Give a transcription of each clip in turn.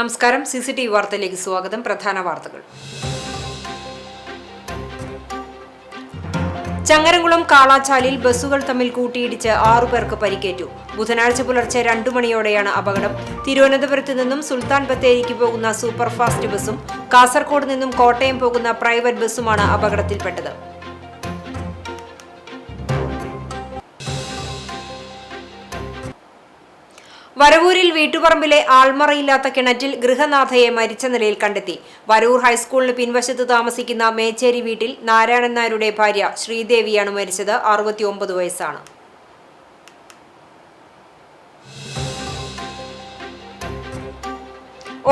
നമസ്കാരം. CCTV വാർത്തയിലേക്ക് സ്വാഗതം. പ്രധാന വാർത്തകൾ. ചങ്ങരംകുളം കാളാച്ചാലിൽ ബസ്സുകൾ തമ്മിൽ കൂട്ടിയിടിച്ച് 6 പേർക്ക് പരിക്കേറ്റു. ബുധനാഴ്ച പുലർച്ചെ 2 മണിയോടെയാണ് അപകടം. തിരുവനന്തപുരത്ത് നിന്നും സുൽത്താൻ ബത്തേരിക്ക് പോകുന്ന സൂപ്പർഫാസ്റ്റ് ബസ്സും കാസർഗോഡ് നിന്നും കോട്ടയം പോകുന്ന പ്രൈവറ്റ് ബസ്സുമാണ് അപകടത്തിൽപ്പെട്ടത്. വരവൂരിൽ വീട്ടുപറമ്പിലെ ആൾമറയില്ലാത്ത കിണറ്റിൽ ഗൃഹനാഥയെ മരിച്ച നിലയിൽ കണ്ടെത്തി. വരവൂർ ഹൈസ്കൂളിന് പിൻവശത്ത് താമസിക്കുന്ന മേച്ചേരി വീട്ടിൽ നാരായണൻ നായരുടെ ഭാര്യ ശ്രീദേവിയാണ് മരിച്ചത്. 69 വയസ്സാണ്.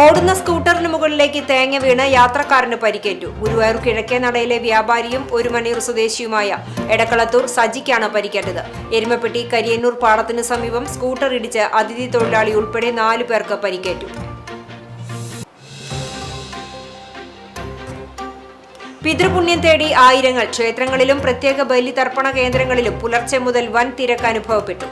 ഓടുന്ന സ്കൂട്ടറിന് മുകളിലേക്ക് തേങ്ങ വീണ് യാത്രക്കാരന് പരിക്കേറ്റു. ഗുരുവായൂർ കിഴക്കേനടയിലെ വ്യാപാരിയും ഒരുമനയൂർ സ്വദേശിയുമായ എടക്കളത്തൂർ സജിക്കാണ് പരിക്കേറ്റത്. എരുമപ്പെട്ടി കരിയന്നൂർ പാടത്തിന് സമീപം സ്കൂട്ടർ ഇടിച്ച് അതിഥി തൊഴിലാളി ഉൾപ്പെടെ 4 പേർക്ക് പരിക്കേറ്റു. പിതൃപുണ്യം തേടി ആയിരങ്ങൾ. ക്ഷേത്രങ്ങളിലും പ്രത്യേക ബലിതർപ്പണ കേന്ദ്രങ്ങളിലും പുലർച്ചെ മുതൽ വൻ തിരക്ക് അനുഭവപ്പെട്ടു.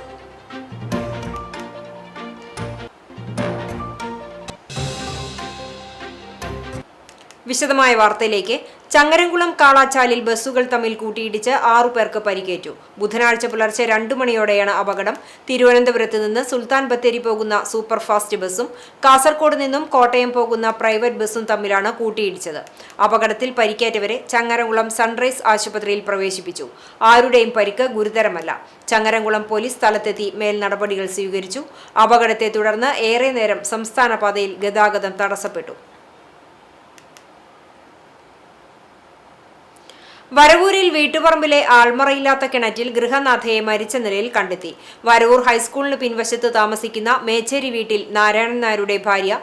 വിശദമായ വാർത്തയിലേക്ക്. ചങ്ങരംകുളം കാളാച്ചാലിൽ ബസ്സുകൾ തമ്മിൽ കൂട്ടിയിടിച്ച് 6 പേർക്ക് പരിക്കേറ്റു. ബുധനാഴ്ച പുലർച്ചെ 2 മണിയോടെയാണ് അപകടം. തിരുവനന്തപുരത്ത് നിന്ന് സുൽത്താൻ ബത്തേരി പോകുന്ന സൂപ്പർഫാസ്റ്റ് ബസ്സും കാസർഗോഡ് നിന്നും കോട്ടയം പോകുന്ന പ്രൈവറ്റ് ബസ്സും തമ്മിലാണ് കൂട്ടിയിടിച്ചത്. അപകടത്തിൽ പരിക്കേറ്റവരെ ചങ്ങരംകുളം സൺറൈസ് ആശുപത്രിയിൽ പ്രവേശിപ്പിച്ചു. ആരുടെയും പരിക്ക് ഗുരുതരമല്ല. ചങ്ങരംകുളം പോലീസ് സ്ഥലത്തെത്തി മേൽ നടപടികൾ സ്വീകരിച്ചു. അപകടത്തെ തുടർന്ന് ഏറെ നേരം സംസ്ഥാന പാതയിൽ ഗതാഗതം തടസ്സപ്പെട്ടു. വരവൂരിൽ വീട്ടുപറമ്പിലെ ആൾമറയില്ലാത്ത കിണറ്റിൽ ഗൃഹനാഥയെ മരിച്ച നിലയിൽ കണ്ടെത്തി. വരവൂർ ഹൈസ്കൂളിന് പിൻവശത്ത് താമസിക്കുന്ന മേച്ചേരി വീട്ടിൽ നാരായണൻ നായരുടെ ഭാര്യ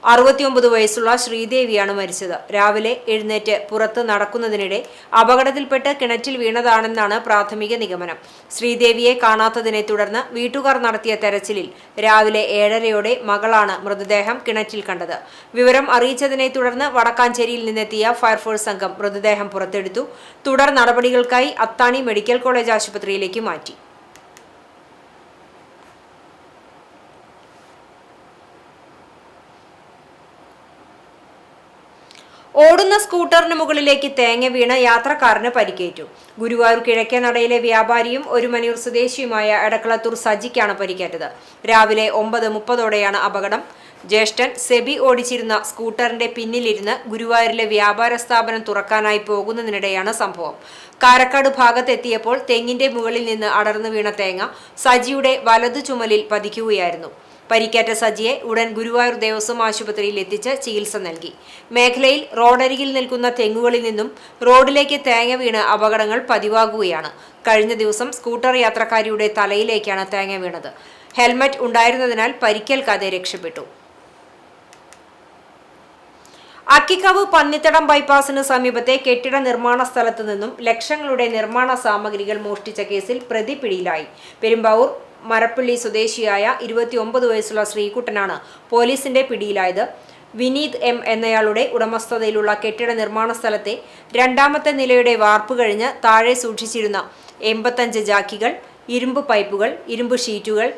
69 വയസ്സുള്ള ശ്രീദേവിയാണ് മരിച്ചത്. രാവിലെ എഴുന്നേറ്റ് പുറത്ത് നടക്കുന്നതിനിടെ അപകടത്തിൽപ്പെട്ട് കിണറ്റിൽ വീണതാണെന്നാണ് പ്രാഥമിക നിഗമനം. ശ്രീദേവിയെ കാണാത്തതിനെ തുടർന്ന് വീട്ടുകാർ നടത്തിയ തെരച്ചിലിൽ രാവിലെ 7:30യോടെ മകളാണ് മൃതദേഹം കിണറ്റിൽ കണ്ടത്. വിവരം അറിയിച്ചതിനെ തുടർന്ന് വടക്കാഞ്ചേരിയിൽ നിന്നെത്തിയ ഫയർഫോഴ്സ് സംഘം മൃതദേഹം പുറത്തെടുത്തു. തുടർ നടപടികൾക്കായി അത്താണി മെഡിക്കൽ കോളേജ് ആശുപത്രിയിലേക്ക് മാറ്റി. ഓടുന്ന സ്കൂട്ടറിന് മുകളിലേക്ക് തേങ്ങ വീണ് യാത്രക്കാരന് പരിക്കേറ്റു. ഗുരുവായൂർ കിഴക്കേനടയിലെ വ്യാപാരിയും ഒരുമനയൂർ സ്വദേശിയുമായ എടക്കളത്തൂർ സജിക്കാണ് പരിക്കേറ്റത്. രാവിലെ 9:30ഓടെയാണ് അപകടം. ജ്യേഷ്ഠൻ സെബി ഓടിച്ചിരുന്ന സ്കൂട്ടറിന്റെ പിന്നിലിരുന്ന് ഗുരുവായൂരിലെ വ്യാപാര സ്ഥാപനം തുറക്കാനായി പോകുന്നതിനിടെയാണ് സംഭവം. കാരക്കാട് ഭാഗത്തെത്തിയപ്പോൾ തെങ്ങിന്റെ മുകളിൽ നിന്ന് അടർന്നു വീണ തേങ്ങ സജിയുടെ വലതു ചുമലിൽ പതിക്കുകയായിരുന്നു. പരിക്കേറ്റ സജിയെ ഉടൻ ഗുരുവായൂർ ദേവസ്വം ആശുപത്രിയിൽ എത്തിച്ച് ചികിത്സ നൽകി. മേഖലയിൽ റോഡരികിൽ നിൽക്കുന്ന തെങ്ങുകളിൽ നിന്നും റോഡിലേക്ക് തേങ്ങ വീണ് അപകടങ്ങൾ പതിവാകുകയാണ്. കഴിഞ്ഞ ദിവസം സ്കൂട്ടർ യാത്രക്കാരിയുടെ തലയിലേക്കാണ് തേങ്ങ വീണത്. ഹെൽമറ്റ് ഉണ്ടായിരുന്നതിനാൽ പരിക്കേൽക്കാതെ രക്ഷപ്പെട്ടു. അക്കിക്കാവ് പന്നിത്തടം ബൈപ്പാസിന് സമീപത്തെ കെട്ടിട നിർമ്മാണ സ്ഥലത്തു നിന്നും ലക്ഷങ്ങളുടെ നിർമ്മാണ സാമഗ്രികൾ മോഷ്ടിച്ച കേസിൽ പ്രതി പിടിയിലായി. പെരുമ്പാവൂർ മരപ്പള്ളി സ്വദേശിയായ 29 വയസ്സുള്ള ശ്രീകുട്ടനാണ് പോലീസിന്റെ പിടിയിലായത്. വിനീത് എം എന്നയാളുടെ ഉടമസ്ഥതയിലുള്ള കെട്ടിട നിർമ്മാണ സ്ഥലത്തെ 2ാമത്തെ നിലയുടെ വാർപ്പ് കഴിഞ്ഞ് താഴെ സൂക്ഷിച്ചിരുന്ന 85 ജാക്കികൾ, ഇരുമ്പ് പൈപ്പുകൾ, ഇരുമ്പ് ഷീറ്റുകൾ,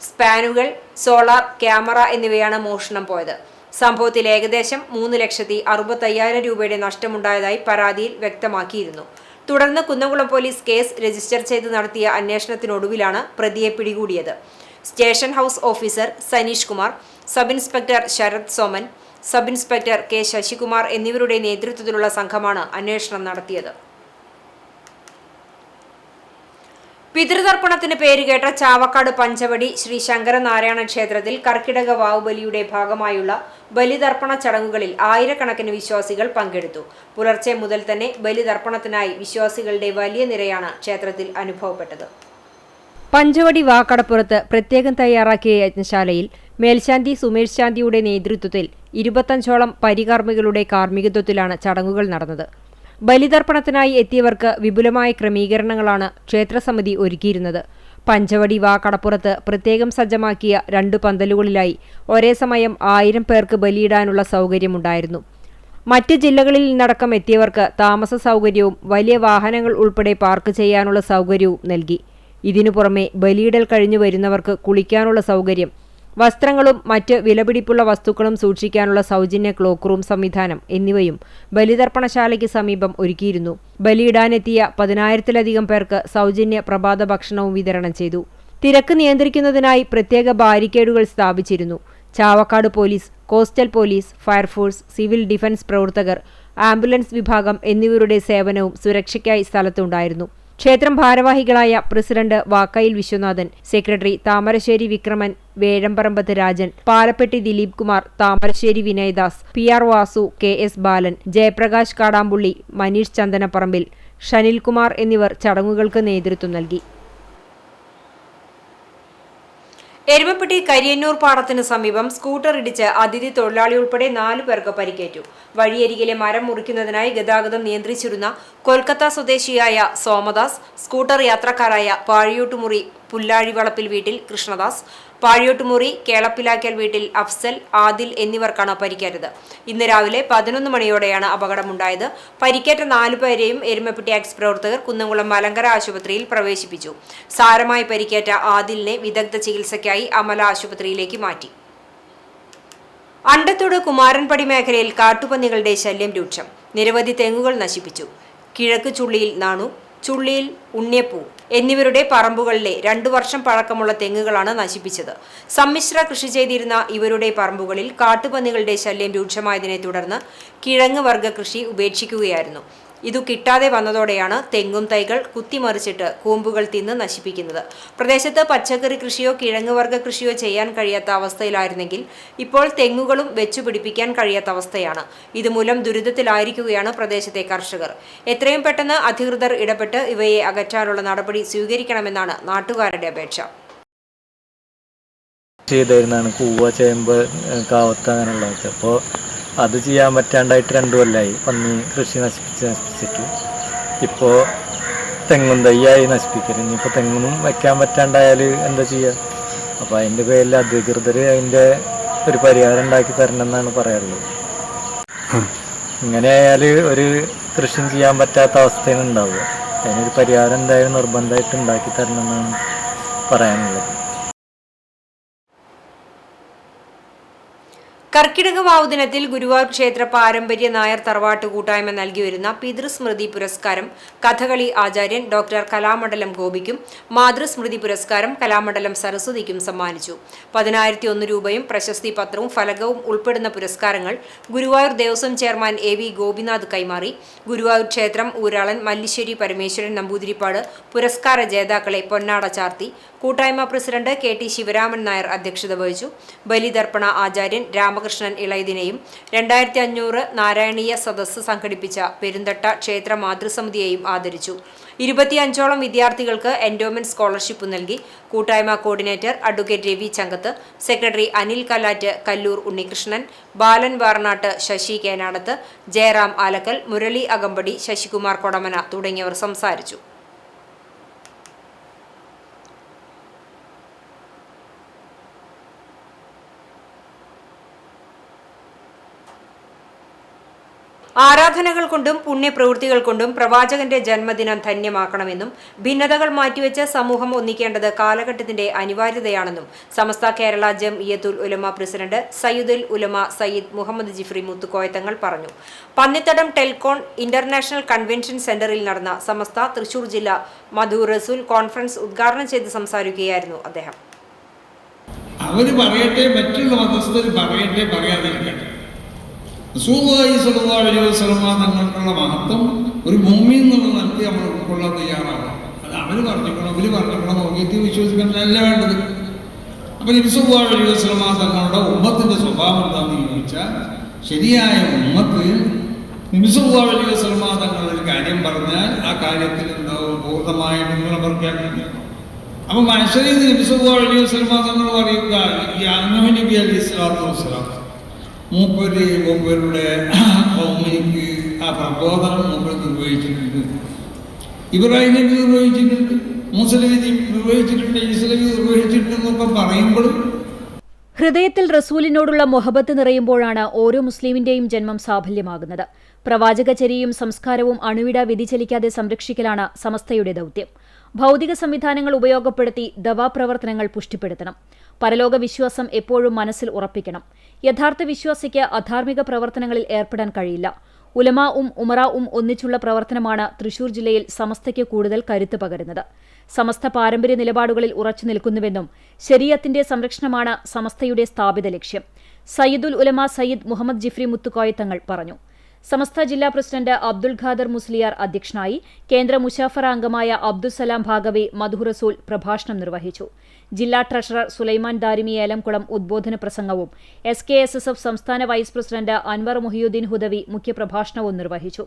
സ്പാനുകൾ, സോളാർ ക്യാമറ എന്നിവയാണ് മോഷണം പോയത്. സംഭവത്തിൽ ഏകദേശം 3,65,000 രൂപയുടെ നഷ്ടമുണ്ടായതായി പരാതിയിൽ വ്യക്തമാക്കിയിരുന്നു. തുടർന്ന് കുന്നംകുളം പോലീസ് കേസ് രജിസ്റ്റർ ചെയ്ത് നടത്തിയ അന്വേഷണത്തിനൊടുവിലാണ് പ്രതിയെ പിടികൂടിയത്. Station house officer Sanish Kumar, sub inspector Sarath Soman, sub inspector K Sasikumar എന്നിവരുടെ നേതൃത്വത്തിലുള്ള സംഘമാണ് അന്വേഷണം നടത്തിയത്. പിതൃതർപ്പണത്തിന് പേരുകേട്ട ചാവക്കാട് പഞ്ചവടി ശ്രീ ശങ്കരനാരായണ ക്ഷേത്രത്തിൽ കർക്കിടക വാവുബലിയുടെ ഭാഗമായുള്ള ബലിതർപ്പണ ചടങ്ങുകളിൽ ആയിരക്കണക്കിന് വിശ്വാസികൾ പങ്കെടുത്തു. പുലർച്ചെ മുതൽ തന്നെ ബലിതർപ്പണത്തിനായി വിശ്വാസികളുടെ വലിയ നിരയാണ് ക്ഷേത്രത്തിൽ അനുഭവപ്പെട്ടത്. പഞ്ചവടി വാക്കടപ്പുറത്ത് പ്രത്യേകം തയ്യാറാക്കിയ യജ്ഞശാലയിൽ മേൽശാന്തി സുമേഷ് ശാന്തിയുടെ നേതൃത്വത്തിൽ 25ഓളം പരികർമ്മികളുടെ കാർമ്മികത്വത്തിലാണ് ചടങ്ങുകൾ നടന്നത്. ബലിതർപ്പണത്തിനായി എത്തിയവർക്ക് വിപുലമായ ക്രമീകരണങ്ങളാണ് ക്ഷേത്രസമിതി ഒരുക്കിയിരുന്നത്. പഞ്ചവടി വാക്കടപ്പുറത്ത് പ്രത്യേകം സജ്ജമാക്കിയ 2 പന്തലുകളിലായി ഒരേ സമയം 1000 പേർക്ക് ബലിയിടാനുള്ള സൗകര്യമുണ്ടായിരുന്നു. മറ്റ് ജില്ലകളിൽ നിന്നടക്കം എത്തിയവർക്ക് താമസ സൗകര്യവും വലിയ വാഹനങ്ങൾ ഉൾപ്പെടെ പാർക്ക് ചെയ്യാനുള്ള സൗകര്യവും നൽകി. ഇതിനു പുറമെ ബലിയിടൽ കഴിഞ്ഞു വരുന്നവർക്ക് കുളിക്കാനുള്ള സൗകര്യം വസ്ത്രങ്ങളും മറ്റ് വിലപിടിപ്പുള്ള വസ്തുക്കളും സൂക്ഷിക്കാനുള്ള സൗജന്യ ക്ലോക്ക് റൂം സംവിധാനം എന്നിവയും ബലിതർപ്പണശാലയ്ക്ക് സമീപം ഒരുക്കിയിരുന്നു. ബലിയിടാനെത്തിയ 10,000-ലധികം പേർക്ക് സൗജന്യ പ്രഭാത ഭക്ഷണവും വിതരണം ചെയ്തു. തിരക്ക് നിയന്ത്രിക്കുന്നതിനായി പ്രത്യേക ബാരിക്കേഡുകൾ സ്ഥാപിച്ചിരുന്നു. Chavakkad police, coastal police, fire force, civil defence പ്രവർത്തകർ, ആംബുലൻസ് വിഭാഗം എന്നിവരുടെ സേവനവും സുരക്ഷയ്ക്കായി സ്ഥലത്തുണ്ടായിരുന്നു. ക്ഷേത്രം ഭാരവാഹികളായ president Vakkayil Viswanathan, secretary Thamarassery Vikraman, Vezhamparambath Rajan, Palappetti Dileep Kumar, Thamarassery Vinayadas, PR Vasu, KS Balan, Jayaprakash Kadampulli, Maneesh Chandanaparambil, Shanilkumar എന്നിവർ ചടങ്ങുകൾക്ക് നേതൃത്വം നൽകി. എരുമപ്പെട്ടി കരിയന്നൂർ പാടത്തിന് സമീപം സ്കൂട്ടർ ഇടിച്ച് അതിഥി തൊഴിലാളി ഉൾപ്പെടെ 4 പേർക്ക് പരിക്കേറ്റു. വഴിയരികിലെ മരം മുറിക്കുന്നതിനായി ഗതാഗതം നിയന്ത്രിച്ചിരുന്ന കൊൽക്കത്ത സ്വദേശിയായ സോമദാസ്, സ്കൂട്ടർ യാത്രക്കാരായ പാഴിയോട്ടുമുറി പുല്ലാഴിവളപ്പിൽ വീട്ടിൽ കൃഷ്ണദാസ്, പാഴിയോട്ടുമുറി കേളപ്പിലാക്കൽ വീട്ടിൽ അഫ്സൽ, ആദിൽ എന്നിവർക്കാണ് പരിക്കേറ്റത്. ഇന്ന് രാവിലെ 11 മണിയോടെയാണ് അപകടമുണ്ടായത്. പരിക്കേറ്റ 4 പേരെയും എരുമപ്പെട്ടി ആക്സ് പ്രവർത്തകർ കുന്നംകുളം മലങ്കര ആശുപത്രിയിൽ പ്രവേശിപ്പിച്ചു. സാരമായി പരിക്കേറ്റ ആദിലിനെ വിദഗ്ധ ചികിത്സയ്ക്കായി അമല ആശുപത്രിയിലേക്ക് മാറ്റി. അണ്ടത്തോട് കുമാരൻപടി മേഖലയിൽ കാട്ടുപന്നികളുടെ ശല്യം രൂക്ഷം. നിരവധി തെങ്ങുകൾ നശിപ്പിച്ചു. കിഴക്ക് ചുള്ളിയിൽ നാണു, ചുള്ളിയിൽ ഉണ്ണിയപ്പൂ എന്നിവരുടെ പറമ്പുകളിലെ 2 വർഷം പഴക്കമുള്ള തെങ്ങുകളാണ് നശിപ്പിച്ചത്. സമ്മിശ്ര കൃഷി ചെയ്തിരുന്ന ഇവരുടെ പറമ്പുകളിൽ കാട്ടുപന്നികളുടെ ശല്യം രൂക്ഷമായതിനെ തുടർന്ന് കിഴങ്ങ് വർഗ്ഗ കൃഷി ഉപേക്ഷിക്കുകയായിരുന്നു. ഇതു കിട്ടാതെ വന്നതോടെയാണ് തെങ്ങും തൈകൾ കുത്തിമറിച്ചിട്ട് കൂമ്പുകൾ തിന്ന് നശിപ്പിക്കുന്നത്. പ്രദേശത്ത് പച്ചക്കറി കൃഷിയോ കിഴങ്ങ് വർഗ്ഗ കൃഷിയോ ചെയ്യാൻ കഴിയാത്ത അവസ്ഥയിലായിരുന്നെങ്കിൽ ഇപ്പോൾ തെങ്ങുകളും വെച്ചുപിടിപ്പിക്കാൻ കഴിയാത്ത അവസ്ഥയാണ്. ഇതുമൂലം ദുരിതത്തിലായിരിക്കുകയാണ് പ്രദേശത്തെ കർഷകർ. എത്രയും പെട്ടെന്ന് അധികൃതർ ഇടപെട്ട് ഇവയെ അകറ്റാനുള്ള നടപടി സ്വീകരിക്കണമെന്നാണ് നാട്ടുകാരുടെ അപേക്ഷ. ചെയ്തിരുന്നതാണ് കൂവ, ചേമ്പ്, കാവത്ത് അങ്ങനെയുള്ളതൊക്കെ. അപ്പോൾ അത് ചെയ്യാൻ പറ്റാണ്ടായിട്ട് 2 കൊല്ലമായി പന്നി കൃഷി നശിപ്പിച്ചിട്ട്. ഇപ്പോൾ തെങ്ങും തയ്യായി നശിപ്പിക്കൽ. ഇനിയിപ്പോൾ തെങ്ങൊന്നും വയ്ക്കാൻ പറ്റാണ്ടായാൽ എന്താ ചെയ്യുക? അപ്പോൾ അതിൻ്റെ പേരിൽ അധികൃതർ അതിൻ്റെ ഒരു പരിഹാരം ഉണ്ടാക്കി തരണമെന്നാണ് പറയാറുള്ളത്. ഇങ്ങനെ ആയാൽ ഒരു കൃഷിയും ചെയ്യാൻ പറ്റാത്ത അവസ്ഥയാണ് ഉണ്ടാവുക. അതിനൊരു പരിഹാരം എന്തായാലും നിർബന്ധമായിട്ട് ഉണ്ടാക്കി തരണമെന്നാണ് പറയാനുള്ളത്. കർക്കിടക വാവ് ദിനത്തിൽ ഗുരുവായൂർ ക്ഷേത്ര പാരമ്പര്യ നായർ തറവാട്ട് കൂട്ടായ്മ നൽകിവരുന്ന പിതൃസ്മൃതി പുരസ്കാരം കഥകളി ആചാര്യൻ ഡോക്ടർ കലാമണ്ഡലം ഗോപിക്കും മാതൃസ്മൃതി പുരസ്കാരം കലാമണ്ഡലം സരസ്വതിക്കും സമ്മാനിച്ചു. 10,001 രൂപയും പ്രശസ്തി പത്രവും ഫലകവും ഉൾപ്പെടുന്ന പുരസ്കാരങ്ങൾ ഗുരുവായൂർ ദേവസ്വം ചെയർമാൻ AV ഗോപിനാഥ് കൈമാറി. ഗുരുവായൂർ ക്ഷേത്രം ഊരാളൻ മല്ലിശ്ശേരി പരമേശ്വരൻ നമ്പൂതിരിപ്പാട് പുരസ്കാര ജേതാക്കളെ പൊന്നാട ചാർത്തി. കൂട്ടായ്മ പ്രസിഡന്റ് KT ശിവരാമൻ നായർ അധ്യക്ഷത വഹിച്ചു. ബലിതർപ്പണ ആചാര്യൻ രാമകൃഷ്ണൻ ഇളയതിനെയും 2500 നാരായണീയ സദസ്സ് സംഘടിപ്പിച്ച പെരുന്തട്ട ക്ഷേത്ര മാതൃസമിതിയെയും ആദരിച്ചു. 25ഓളം വിദ്യാർത്ഥികൾക്ക് എൻഡോമെന്റ് സ്കോളർഷിപ്പ് നൽകി. കൂട്ടായ്മ coordinator advocate Ravi Changath, secretary Anil Kallat, Kallur Unnikrishnan, Balan Varnatt, Sasi Kenadath, Jayaram Alakkal, Murali Akampadi, Sasikumar Kodamana തുടങ്ങിയവർ സംസാരിച്ചു. ആരാധനകൾ കൊണ്ടും പുണ്യപ്രവൃത്തികൾ കൊണ്ടും പ്രവാചകന്റെ ജന്മദിനം ധന്യമാക്കണമെന്നും ഭിന്നതകൾ മാറ്റിവെച്ച് സമൂഹം ഒന്നിക്കേണ്ടത് കാലഘട്ടത്തിന്റെ അനിവാര്യതയാണെന്നും സമസ്ത കേരള ജംഇയ്യത്തുൽ ഉലമ പ്രസിഡന്റ് സയ്യിദുൽ ഉലമ സയ്യിദ് മുഹമ്മദ് ജിഫ്രി മുത്തുക്കോയത്തങ്ങൾ പറഞ്ഞു. പന്നിത്തടം ടെൽകോൺ ഇന്റർനാഷണൽ കൺവെൻഷൻ സെന്ററിൽ നടന്ന സമസ്ത തൃശൂർ ജില്ലാ മധു റസൂൽ കോൺഫറൻസ് ഉദ്ഘാടനം ചെയ്ത് സംസാരിക്കുകയായിരുന്നു അദ്ദേഹം. അവർ പറയട്ടെ, മറ്റുള്ള മതസ്ഥർ പറയട്ടെ, പറയാതിരിക്കട്ടെ. റസൂലുള്ളാഹി സ്വല്ലല്ലാഹു അലൈഹി വസല്ലം തങ്ങൾക്കുള്ള മഹത്വം ഒരു മുഅ്മിൻ എന്നുള്ള നിലയ്ക്ക് നമ്മൾ ഉൾക്കൊള്ളാൻ തയ്യാറാവണം. അത് അവർ പറഞ്ഞിക്കണം, ഇവർ പറഞ്ഞിക്കണം, നോക്കിയിട്ട് വിശ്വസിക്കാനല്ല വേണ്ടത്. അപ്പം നബി സല്ലല്ലാഹു അലൈഹി വസല്ലം തങ്ങളുടെ ഉമ്മത്തിൻ്റെ സ്വഭാവം എന്താണെന്ന് ചോദിച്ചാൽ, ശരിയായ ഉമ്മത്ത് നബി സല്ലല്ലാഹു അലൈഹി വസല്ലം തങ്ങളൊരു കാര്യം പറഞ്ഞാൽ ആ കാര്യത്തിൽ എന്താവും പൂർണ്ണമായ പിന്തുണ പ്രഖ്യാപിക്കുക. അപ്പം മനുഷ്യരിൽ നബി സല്ലല്ലാഹു അലൈഹി വസല്ലം തങ്ങൾ പറയുക, ഈ നൂഹ് നബി അലൈഹി സ്വലാത്തു വസ്സലാം മൂപ്പരുടെ കൗമിക്ക് ആ പ്രബോധനം മൂപ്പർ നിർവഹിച്ചിട്ടുണ്ട്. ഇബ്രാഹിം നബി നിർവഹിച്ചിട്ടുണ്ട്, മൂസ നബി നിർവഹിച്ചിട്ടുണ്ട്, ഈസാ നബി നിർവഹിച്ചിട്ടുണ്ടെന്നൊക്കെ പറയുമ്പോഴും ഹൃദയത്തിൽ റസൂലിനോടുള്ള മൊഹബത്ത് നിറയുമ്പോഴാണ് ഓരോ മുസ്ലിമിന്റെയും ജന്മം സാഫല്യമാകുന്നത്. പ്രവാചകചര്യയും സംസ്കാരവും അണുവിട വ്യതിചലിക്കാതെ സംരക്ഷിക്കലാണ് സമസ്തയുടെ ദൗത്യം. ഭൗതിക സംവിധാനങ്ങൾ ഉപയോഗപ്പെടുത്തി ദവാപ്രവർത്തനങ്ങൾ പുഷ്ടിപ്പെടുത്തണം. പരലോക വിശ്വാസം എപ്പോഴും മനസ്സിൽ ഉറപ്പിക്കണം. യഥാർത്ഥ വിശ്വാസിക്ക് അധാർമിക പ്രവർത്തനങ്ങളിൽ ഏർപ്പെടാൻ കഴിയില്ല. ഉലമാഉം ഉമറാഉം ഒന്നിച്ചുള്ള പ്രവർത്തനമാണ് തൃശൂർ ജില്ലയിൽ സമസ്തയ്ക്ക് കൂടുതൽ കരുത്ത് പകരുന്നത്. സമസ്ത പാരമ്പര്യ നിലപാടുകളിൽ ഉറച്ചു നിൽക്കുന്നുവെന്നും ശരീഅത്തിന്റെ സംരക്ഷണമാണ് സമസ്തയുടെ സ്ഥാപിത ലക്ഷ്യം. സയ്യിദുൽ ഉലമ സയ്യിദ് മുഹമ്മദ് ജിഫ്രി മുത്തുക്കോയ തങ്ങൾ പറഞ്ഞു. സമസ്ത ജില്ലാ പ്രസിഡന്റ് അബ്ദുൽ ഖാദർ മുസ്ലിയാർ അധ്യക്ഷനായി. കേന്ദ്ര മുശാഫറ അംഗമായ അബ്ദുസലാം ഭാഗവി മധു റസൂൽ പ്രഭാഷണം നിർവഹിച്ചു. ജില്ലാ ട്രഷറർ സുലൈമാൻ ദാരിമി ഏലംകുളം ഉദ്ബോധന പ്രസംഗവും SKSSF സംസ്ഥാന വൈസ് പ്രസിഡന്റ് അൻവർ മുഹിയുദ്ദീൻ ഹുദവി മുഖ്യപ്രഭാഷണവും നിർവഹിച്ചു.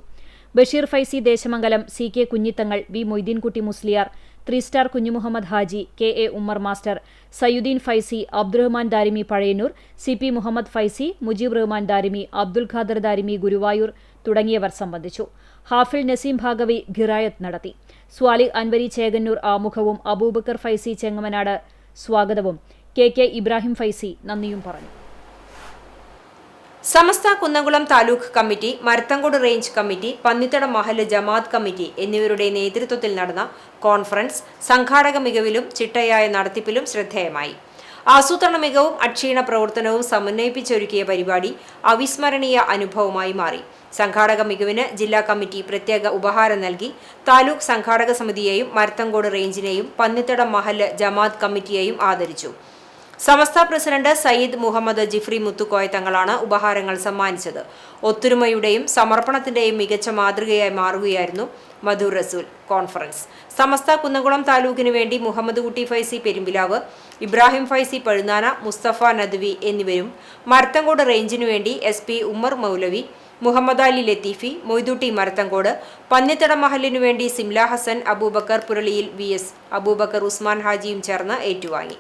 Basheer Faizy Desamangalam, CK Kunhithangal, V Moideenkutty Musliyar, 3 star Kunhumuhammed Haji, KA Ummer master, Sayyuddin Faizy, Abdurahman Darimi Pazhayannur, CP Muhammed Faizy, Mujeeb Rahman Darimi, Abdul Khader Darimi Guruvayur തുടങ്ങിയവർ സംബന്ധിച്ചു. ഹാഫിൽ നസീം ഭാഗവി ഖിറായത്ത് നടത്തി. സ്വാലിഹ് അൻവരി ചേകന്നൂർ ആമുഖവും അബൂബക്കർ ഫൈസി ചെങ്ങമനാട് സ്വാഗതവും KK ഇബ്രാഹിം ഫൈസി നന്ദിയും പറഞ്ഞു. Samastha Kunnamkulam taluk committee, Marathamkode range committee, Pannithadam മഹല്ല് ജമാഅത്ത് കമ്മിറ്റി എന്നിവരുടെ നേതൃത്വത്തിൽ നടന്ന കോൺഫറൻസ് സംഘാടക മികവിലും ചിട്ടയായ നടത്തിപ്പിലും ശ്രദ്ധേയമായി. ആസൂത്രണ മികവും അക്ഷീണ പ്രവർത്തനവും സമന്വയിപ്പിച്ചൊരുക്കിയ പരിപാടി അവിസ്മരണീയ അനുഭവമായി മാറി. സംഘാടക മികവിന് ജില്ലാ കമ്മിറ്റി പ്രത്യേക ഉപഹാരം നൽകി. താലൂക്ക് സംഘാടക സമിതിയെയും മരത്തങ്കോട് റേഞ്ചിനെയും പന്നിത്തടം മഹല്ല് ജമാഅത്ത് കമ്മിറ്റിയെയും ആദരിച്ചു. സമസ്ത പ്രസിഡന്റ് സയ്യിദ് മുഹമ്മദ് ജിഫ്രി മുത്തുക്കോയ തങ്ങളാണ് ഉപഹാരങ്ങൾ സമ്മാനിച്ചത്. ഒത്തൊരുമയുടെയും സമർപ്പണത്തിന്റെയും മികച്ച മാതൃകയായി മാറുകയായിരുന്നു മധു റസൂൽ കോൺഫറൻസ്. സമസ്ത കുന്നംകുളം താലൂക്കിനു വേണ്ടി മുഹമ്മദ് കുട്ടി ഫൈസി പെരുമ്പിലാവ്, ഇബ്രാഹിം ഫൈസി പഴുന്നാന, മുസ്തഫ നദ്വി എന്നിവരും, മരത്തങ്കോട് റേഞ്ചിനു വേണ്ടി SP ഉമ്മർ മൗലവി, മുഹമ്മദ് അലി ലത്തീഫി, മൊയ്തുട്ടി മരത്തങ്കോട്, പന്നിത്തടം മഹലിനു വേണ്ടി സിംല ഹസൻ, അബൂബക്കർ പുരളിയിൽ VS അബൂബക്കർ, ഉസ്മാൻ ഹാജിയും ചേർന്ന് ഏറ്റുവാങ്ങി.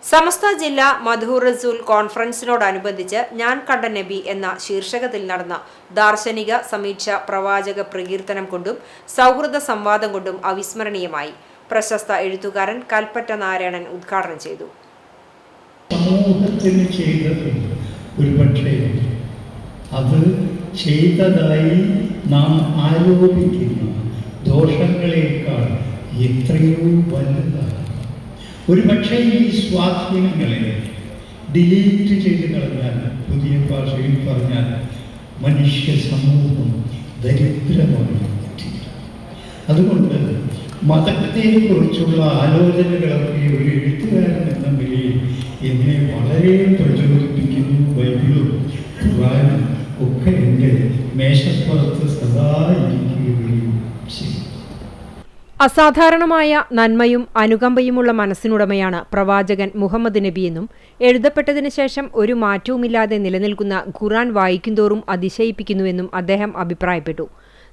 സമസ്ത ജില്ലാ മധു റസൂൽ കോൺഫറൻസിനോടനുബന്ധിച്ച് ഞാൻ കണ്ട നബി എന്ന ശീർഷകത്തിൽ നടന്ന ദാർശനിക സമീക്ഷ പ്രവാചക പ്രകീർത്തനം കൊണ്ടും സൗഹൃദ സംവാദം കൊണ്ടും അവിസ്മരണീയമായി. പ്രശസ്ത എഴുത്തുകാരൻ കൽപ്പറ്റ നാരായണൻ ഉദ്ഘാടനം ചെയ്തു. സമൂഹത്തിന് ചെയ്തത് ഒരുപക്ഷെ അത് ചെയ്തതായി നാം ആരോപിക്കുന്ന ദോഷങ്ങളേക്കാൾ എത്രയോ വലുതാണ്. ഒരുപക്ഷെ ഈ സ്വാധീനങ്ങളെ ഡിലീറ്റ് ചെയ്ത് കളഞ്ഞാൽ, പുതിയ ഭാഷയിൽ പറഞ്ഞാൽ, മനുഷ്യ സമൂഹം ദരിദ്രമായി തീരും. അതുകൊണ്ട് മതത്തെക്കുറിച്ചുള്ള ആലോചനകളൊക്കെ ഒരു എഴുത്തുകാരൻ എന്ന നിലയിൽ എന്നെ വളരെ പ്രചോദിപ്പിക്കുന്നു. ബൈബിളും ഖുർആനും ഒക്കെ എൻ്റെ മേശപ്പുറത്ത് സദാ ഇരിക്കുകയും ചെയ്യും. അസാധാരണമായ നന്മയും അനുകമ്പയുമുള്ള മനസ്സിനുടമയാണ് പ്രവാചകൻ മുഹമ്മദ് നബിയെന്നും എഴുതപ്പെട്ടതിനു ശേഷം ഒരു മാറ്റവുമില്ലാതെ നിലനിൽക്കുന്ന ഖുർആൻ വായിക്കുന്തോറും അതിശയിപ്പിക്കുന്നുവെന്നും അദ്ദേഹം അഭിപ്രായപ്പെട്ടു.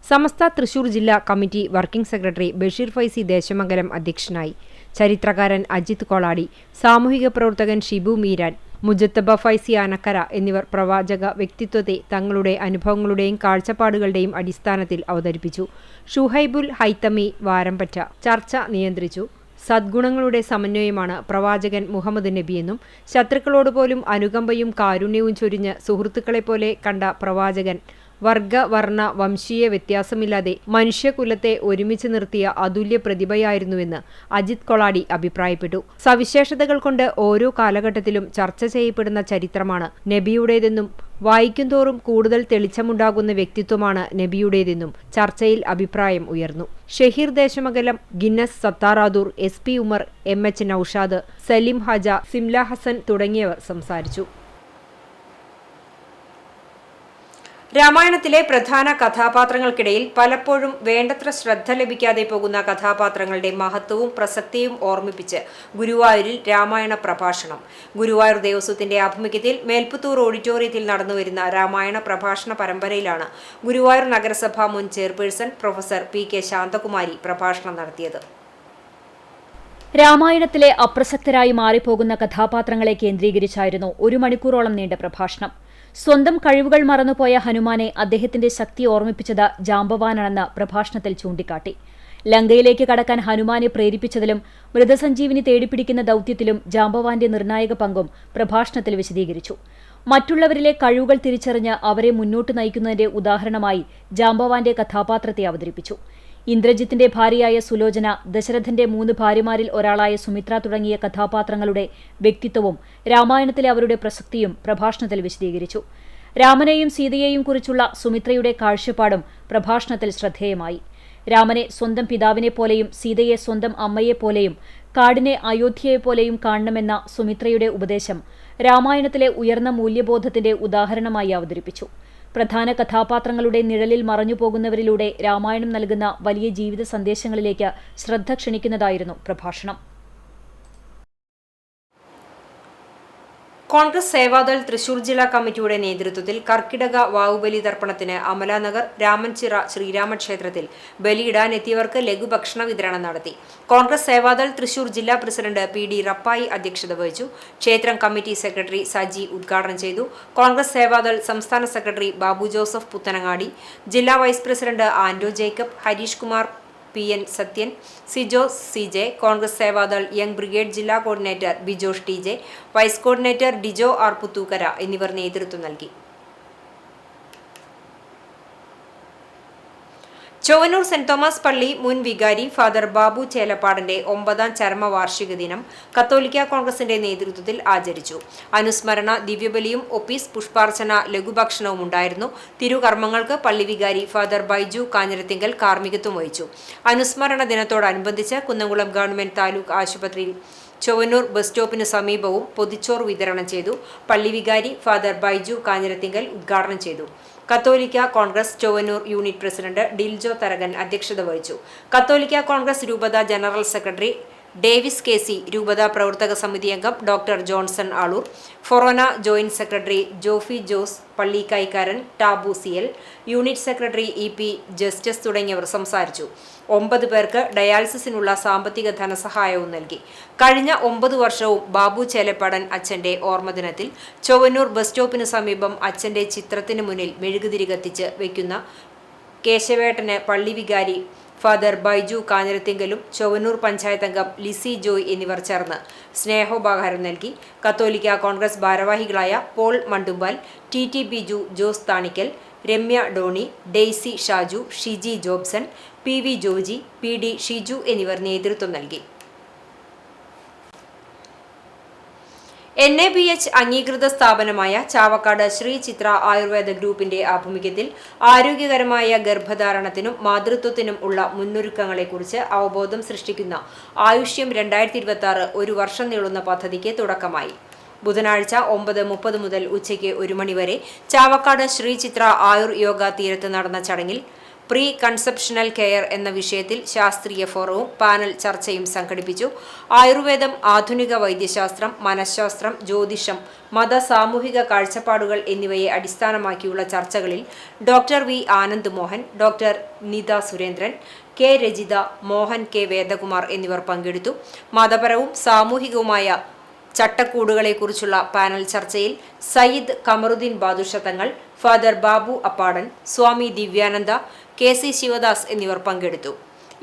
സമസ്ത തൃശൂർ ജില്ലാ committee working secretary Basheer Faizy Desamangalam അധ്യക്ഷനായി. ചരിത്രകാരൻ അജിത് കൊളാടി, സാമൂഹിക പ്രവർത്തകൻ ഷിബു മീരാൻ, മുജത്തബ ഫൈസി ആനക്കര എന്നിവർ പ്രവാചക വ്യക്തിത്വത്തെ തങ്ങളുടെ അനുഭവങ്ങളുടെയും കാഴ്ചപ്പാടുകളുടെയും അടിസ്ഥാനത്തിൽ അവതരിപ്പിച്ചു. ഷുഹൈബുൽ ഹൈത്തമി വാരംപറ്റ ചർച്ച നിയന്ത്രിച്ചു. സദ്ഗുണങ്ങളുടെ സമന്വയമാണ് പ്രവാചകൻ മുഹമ്മദ് നബിയെന്നും ശത്രുക്കളോട് പോലും അനുകമ്പയും കാരുണ്യവും ചൊരിഞ്ഞ് സുഹൃത്തുക്കളെപ്പോലെ കണ്ട പ്രവാചകൻ വർഗ, വർണ്ണ, വംശീയ വ്യത്യാസമില്ലാതെ മനുഷ്യകുലത്തെ ഒരുമിച്ച് നിർത്തിയ അതുല്യ പ്രതിഭയായിരുന്നുവെന്ന് അജിത് കൊളാടി അഭിപ്രായപ്പെട്ടു. സവിശേഷതകൾ കൊണ്ട് ഓരോ കാലഘട്ടത്തിലും ചർച്ച ചെയ്യപ്പെടുന്ന ചരിത്രമാണ് നബിയുടേതെന്നും വായിക്കുന്തോറും കൂടുതൽ തെളിച്ചമുണ്ടാകുന്ന വ്യക്തിത്വമാണ് നബിയുടേതെന്നും ചർച്ചയിൽ അഭിപ്രായം ഉയർന്നു. Shaheer Deshamangalam, Guinness Sattar Adoor, SP Umar, MH Noushad, Saleem Haja, Simla Hasan തുടങ്ങിയവർ സംസാരിച്ചു. രാമായണത്തിലെ പ്രധാന കഥാപാത്രങ്ങൾക്കിടയിൽ പലപ്പോഴും വേണ്ടത്ര ശ്രദ്ധ ലഭിക്കാതെ പോകുന്ന കഥാപാത്രങ്ങളുടെ മഹത്വവും പ്രസക്തിയും ഓർമ്മിപ്പിച്ച് ഗുരുവായൂരിൽ രാമായണ പ്രഭാഷണം. ഗുരുവായൂർ ദേവസ്വത്തിന്റെ ആഭിമുഖ്യത്തിൽ മേൽപ്പുത്തൂർ ഓഡിറ്റോറിയത്തിൽ നടന്നുവരുന്ന രാമായണ പ്രഭാഷണ പരമ്പരയിലാണ് ഗുരുവായൂർ നഗരസഭ മുൻ ചെയർപേഴ്സൺ പ്രൊഫസർ PK ശാന്തകുമാരി പ്രഭാഷണം നടത്തിയത്. രാമായണത്തിലെ അപ്രസക്തരായി മാറിപ്പോകുന്ന കഥാപാത്രങ്ങളെ കേന്ദ്രീകരിച്ചായിരുന്നു 1 മണിക്കൂറോളം നീണ്ട പ്രഭാഷണം. സ്വന്തം കഴിവുകൾ മറന്നുപോയ ഹനുമാനെ അദ്ദേഹത്തിന്റെ ശക്തി ഓർമ്മിപ്പിച്ചത് ജാംബവാനാണെന്ന് പ്രഭാഷണത്തിൽ ചൂണ്ടിക്കാട്ടി. ലങ്കയിലേക്ക് കടക്കാൻ ഹനുമാനെ പ്രേരിപ്പിച്ചതിലും മൃതസഞ്ജീവിനി തേടിപ്പിടിക്കുന്ന ദൗത്യത്തിലും ജാംബവാന്റെ നിർണായക പങ്കും പ്രഭാഷണത്തിൽ വിശദീകരിച്ചു. മറ്റുള്ളവരിലെ കഴിവുകൾ തിരിച്ചറിഞ്ഞ് അവരെ മുന്നോട്ട് നയിക്കുന്നതിന്റെ ഉദാഹരണമായി ജാംബവാന്റെ കഥാപാത്രത്തെ അവതരിപ്പിച്ചു. ഇന്ദ്രജിത്തിന്റെ ഭാര്യയായ സുലോചന, ദശരഥന്റെ 3 ഭാര്യമാരിൽ ഒരാളായ സുമിത്ര തുടങ്ങിയ കഥാപാത്രങ്ങളുടെ വ്യക്തിത്വവും രാമായണത്തിലെ അവരുടെ പ്രസക്തിയും പ്രഭാഷണത്തിൽ വിശദീകരിച്ചു. രാമനെയും സീതയെയും കുറിച്ചുള്ള സുമിത്രയുടെ കാഴ്ചപ്പാടും പ്രഭാഷണത്തിൽ ശ്രദ്ധേയമായി. രാമനെ സ്വന്തം പിതാവിനെപ്പോലെയും സീതയെ സ്വന്തം അമ്മയെപ്പോലെയും കാടിനെ അയോധ്യയെപ്പോലെയും കാണണമെന്ന സുമിത്രയുടെ ഉപദേശം രാമായണത്തിലെ ഉയർന്ന മൂല്യബോധത്തിന്റെ ഉദാഹരണമായി അവതരിപ്പിച്ചു. പ്രധാന കഥാപാത്രങ്ങളുടെ നിഴലിൽ മറഞ്ഞുപോകുന്നവരിലൂടെ രാമായണം നൽകുന്ന വലിയ ജീവിത സന്ദേശങ്ങളിലേക്ക് ശ്രദ്ധ ക്ഷണിക്കുന്നതായിരുന്നു പ്രഭാഷണം. കോൺഗ്രസ് സേവാദൾ തൃശൂർ ജില്ലാ കമ്മിറ്റിയുടെ നേതൃത്വത്തിൽ കർക്കിടക വാവുബലി തർപ്പണത്തിന് അമലാനഗർ രാമൻചിറ ശ്രീരാമക്ഷേത്രത്തിൽ ബലിയിടാനെത്തിയവർക്ക് ലഘുഭക്ഷണ വിതരണം നടത്തി. കോൺഗ്രസ് സേവാദൾ തൃശൂർ ജില്ലാ പ്രസിഡന്റ് പി.ഡി. റപ്പായി അധ്യക്ഷത വഹിച്ചു. ക്ഷേത്രം കമ്മിറ്റി സെക്രട്ടറി സജി ഉദ്ഘാടനം ചെയ്തു. കോൺഗ്രസ് സേവാദൾ സംസ്ഥാന സെക്രട്ടറി ബാബു ജോസഫ് പുത്തനങ്ങാടി, ജില്ലാ vice president Ando Jacob, Harish Kumar, P N. Sathyan, Sijo C J, Congress Sevadal young brigade ജില്ലാ coordinator Bijosh T J, vice coordinator Dijo R Puthukkara എന്നിവർ നേതൃത്വം നൽകി. ചൊവ്വന്നൂർ സെന്റ് തോമസ് പള്ളി മുൻ വികാരി ഫാദർ ബാബു ചേലപ്പാടന്റെ 9ാം ചരമവാർഷിക ദിനം കത്തോലിക്ക കോൺഗ്രസിന്റെ നേതൃത്വത്തിൽ ആചരിച്ചു. അനുസ്മരണ ദിവ്യബലിയും ഒപ്പീസ് പുഷ്പാർച്ചന ലഘുഭക്ഷണവും ഉണ്ടായിരുന്നു. തിരുകർമ്മങ്ങൾക്ക് പള്ളി വികാരി ഫാദർ ബൈജു കാഞ്ഞിരത്തിങ്കൽ കാർമ്മികത്വം വഹിച്ചു. അനുസ്മരണ ദിനത്തോടനുബന്ധിച്ച് കുന്നംകുളം ഗവൺമെന്റ് താലൂക്ക് ആശുപത്രിയിൽ ചൊവ്വന്നൂർ ബസ് സ്റ്റോപ്പിന് സമീപവും പൊതിച്ചോറ് വിതരണം ചെയ്തു. പള്ളി വികാരി ഫാദർ ബൈജു കാഞ്ഞിരത്തിങ്കൽ ഉദ്ഘാടനം ചെയ്തു. കത്തോലിക്ക കോൺഗ്രസ് ചൊവ്വന്നൂർ യൂണിറ്റ് പ്രസിഡന്റ് ഡിൽജോ തരകൻ അധ്യക്ഷത വഹിച്ചു. കത്തോലിക്ക കോൺഗ്രസ് രൂപത ജനറൽ സെക്രട്ടറി ഡേവിസ് കെ.സി, രൂപത പ്രവർത്തക സമിതി അംഗം ഡോക്ടർ ജോൺസൺ ആളൂർ, ഫൊറോന ജോയിന്റ് സെക്രട്ടറി ജോഫി ജോസ്, പള്ളി കൈക്കാരൻ Tabu C L, unit secretary E P. Justice തുടങ്ങിയവർ സംസാരിച്ചു. 9 പേർക്ക് ഡയാലിസിസിനുള്ള സാമ്പത്തിക ധനസഹായവും നൽകി. കഴിഞ്ഞ 9 വർഷവും ബാബു ചേലപ്പാടൻ അച്ഛന്റെ ഓർമ്മദിനത്തിൽ ചൊവ്വന്നൂർ ബസ് സ്റ്റോപ്പിന് സമീപം അച്ഛന്റെ ചിത്രത്തിന് മുന്നിൽ മെഴുകുതിരി കത്തിച്ച് വയ്ക്കുന്ന കേശവേട്ടന് പള്ളി വികാരി ഫാദർ ബൈജു കാഞ്ഞിരത്തിങ്കലും ചൊവ്വന്നൂർ പഞ്ചായത്ത് അംഗം ലിസി ജോയ് എന്നിവർ ചേർന്ന് സ്നേഹോപഹാരം നൽകി. കത്തോലിക്ക കോൺഗ്രസ് ഭാരവാഹികളായ Paul Mandumpal, T Biju, Jose Thanikkal, Ramya Doni, Daisy Shaju, Shiji Jobson, P V. Joji, P D. Shiju എന്നിവർ നേതൃത്വം നൽകി. NABH അംഗീകൃത സ്ഥാപനമായ ചാവക്കാട് ശ്രീ ചിത്ര ആയുർവേദ ഗ്രൂപ്പിന്റെ ആഭിമുഖ്യത്തിൽ ആരോഗ്യകരമായ ഗർഭധാരണത്തിനും മാതൃത്വത്തിനും ഉള്ള മുന്നൊരുക്കങ്ങളെക്കുറിച്ച് അവബോധം സൃഷ്ടിക്കുന്ന ആയുഷ്യം 2026 ഒരു വർഷം നീളുന്ന പദ്ധതിക്ക് തുടക്കമായി. ബുധനാഴ്ച 9:30 മുതൽ ഉച്ചയ്ക്ക് 1 മണി വരെ ചാവക്കാട് ശ്രീ ചിത്ര ആയുർ യോഗ തീരത്ത് നടന്ന ചടങ്ങിൽ പ്രീ കൺസെപ്ഷണൽ കെയർ എന്ന വിഷയത്തിൽ ശാസ്ത്രീയ ഫോറവും പാനൽ ചർച്ചയും സംഘടിപ്പിച്ചു. ആയുർവേദം, ആധുനിക വൈദ്യശാസ്ത്രം, മനഃശാസ്ത്രം, ജ്യോതിഷം, മത സാമൂഹിക കാഴ്ചപ്പാടുകൾ എന്നിവയെ അടിസ്ഥാനമാക്കിയുള്ള ചർച്ചകളിൽ doctor V Anand Mohan, doctor Nitha Surendran, K Rajitha, Mohan K Vedakumar എന്നിവർ പങ്കെടുത്തു. മതപരവും സാമൂഹികവുമായ ചട്ടക്കൂടുകളെക്കുറിച്ചുള്ള പാനൽ ചർച്ചയിൽ സയ്യിദ് കമറുദ്ദീൻ ബാദുഷ തങ്ങൾ, ഫാദർ ബാബു അപ്പാടൻ, സ്വാമി ദിവ്യാനന്ദ, കെ.സി. ശിവദാസ് എന്നിവർ പങ്കെടുത്തു.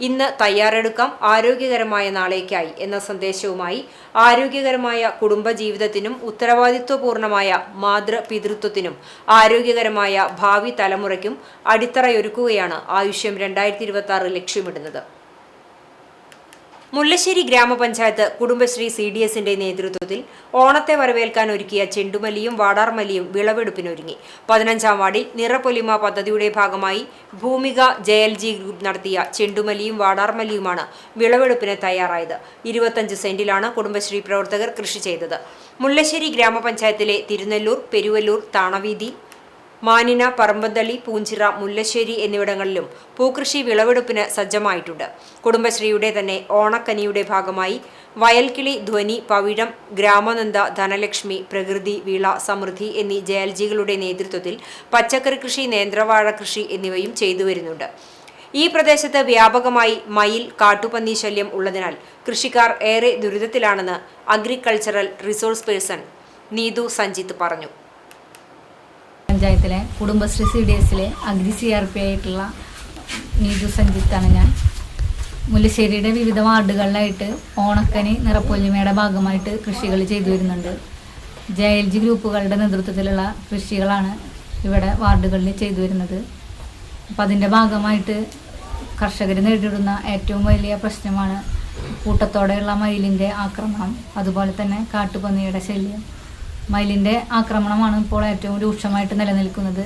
ഇന്ന് തയ്യാറെടുക്കാം ആരോഗ്യകരമായ നാളേക്കായി എന്ന സന്ദേശവുമായി ആരോഗ്യകരമായ കുടുംബജീവിതത്തിനും ഉത്തരവാദിത്വപൂർണമായ മാതൃപിതൃത്വത്തിനും ആരോഗ്യകരമായ ഭാവി തലമുറയ്ക്കും അടിത്തറയൊരുക്കുകയാണ് ആയുഷ്യം 2026 ലക്ഷ്യമിടുന്നത്. മുല്ലശ്ശേരി ഗ്രാമപഞ്ചായത്ത് കുടുംബശ്രീ CDSന്റെ നേതൃത്വത്തിൽ ഓണത്തെ വരവേൽക്കാൻ ഒരുക്കിയ ചെണ്ടുമല്ലിയും വാടാർമല്ലിയും വിളവെടുപ്പിനൊരുങ്ങി. 15ാം വാർഡിൽ നിറപ്പൊലിമ പദ്ധതിയുടെ ഭാഗമായി ഭൂമിക JLG ഗ്രൂപ്പ് നടത്തിയ ചെണ്ടുമല്ലിയും വാടാർമല്ലിയുമാണ് വിളവെടുപ്പിന് തയ്യാറായത്. 25 സെന്റിലാണ് കുടുംബശ്രീ പ്രവർത്തകർ കൃഷി ചെയ്തത്. മുല്ലശ്ശേരി ഗ്രാമപഞ്ചായത്തിലെ തിരുനെല്ലൂർ, പെരുവല്ലൂർ, താണവീതി, മാനിന, പറമ്പന്തള്ളി, പൂഞ്ചിറ, മുല്ലശ്ശേരി എന്നിവിടങ്ങളിലും പൂക്കൃഷി വിളവെടുപ്പിന് സജ്ജമായിട്ടുണ്ട്. കുടുംബശ്രീയുടെ തന്നെ ഓണക്കനിയുടെ ഭാഗമായി വയൽക്കിളി, ധ്വനി, പവിഴം, ഗ്രാമനന്ദ, ധനലക്ഷ്മി, പ്രകൃതി, വിള, സമൃദ്ധി എന്നീ JLGകളുടെ നേതൃത്വത്തിൽ പച്ചക്കറി കൃഷി, നേന്ത്രവാഴ കൃഷി എന്നിവയും ചെയ്തുവരുന്നുണ്ട്. ഈ പ്രദേശത്ത് വ്യാപകമായി മയിൽ, കാട്ടുപന്നി ശല്യം ഉള്ളതിനാൽ കൃഷിക്കാർ ഏറെ ദുരിതത്തിലാണെന്ന് agricultural resource person Neethu Sanjith പറഞ്ഞു. പഞ്ചായത്തിലെ കുടുംബശ്രീ CDSലെ അഗ്രി CRP ആയിട്ടുള്ള നീതു സഞ്ജിത്താണ് ഞാൻ. മുല്ലശ്ശേരിയുടെ വിവിധ വാർഡുകളിലായിട്ട് ഓണക്കനി, നിറപ്പൊലിമയുടെ ഭാഗമായിട്ട് കൃഷികൾ ചെയ്തു വരുന്നുണ്ട്. JLG ഗ്രൂപ്പുകളുടെ നേതൃത്വത്തിലുള്ള കൃഷികളാണ് ഇവിടെ വാർഡുകളിൽ ചെയ്തു വരുന്നത്. അപ്പം അതിൻ്റെ ഭാഗമായിട്ട് കർഷകർ നേരിടുന്ന ഏറ്റവും വലിയ പ്രശ്നമാണ് കൂട്ടത്തോടെയുള്ള മയിലിൻ്റെ ആക്രമണം, അതുപോലെ തന്നെ കാട്ടുപന്നിയുടെ ശല്യം. മയിലിൻ്റെ ആക്രമണമാണ് ഇപ്പോൾ ഏറ്റവും രൂക്ഷമായിട്ട് നിലനിൽക്കുന്നത്.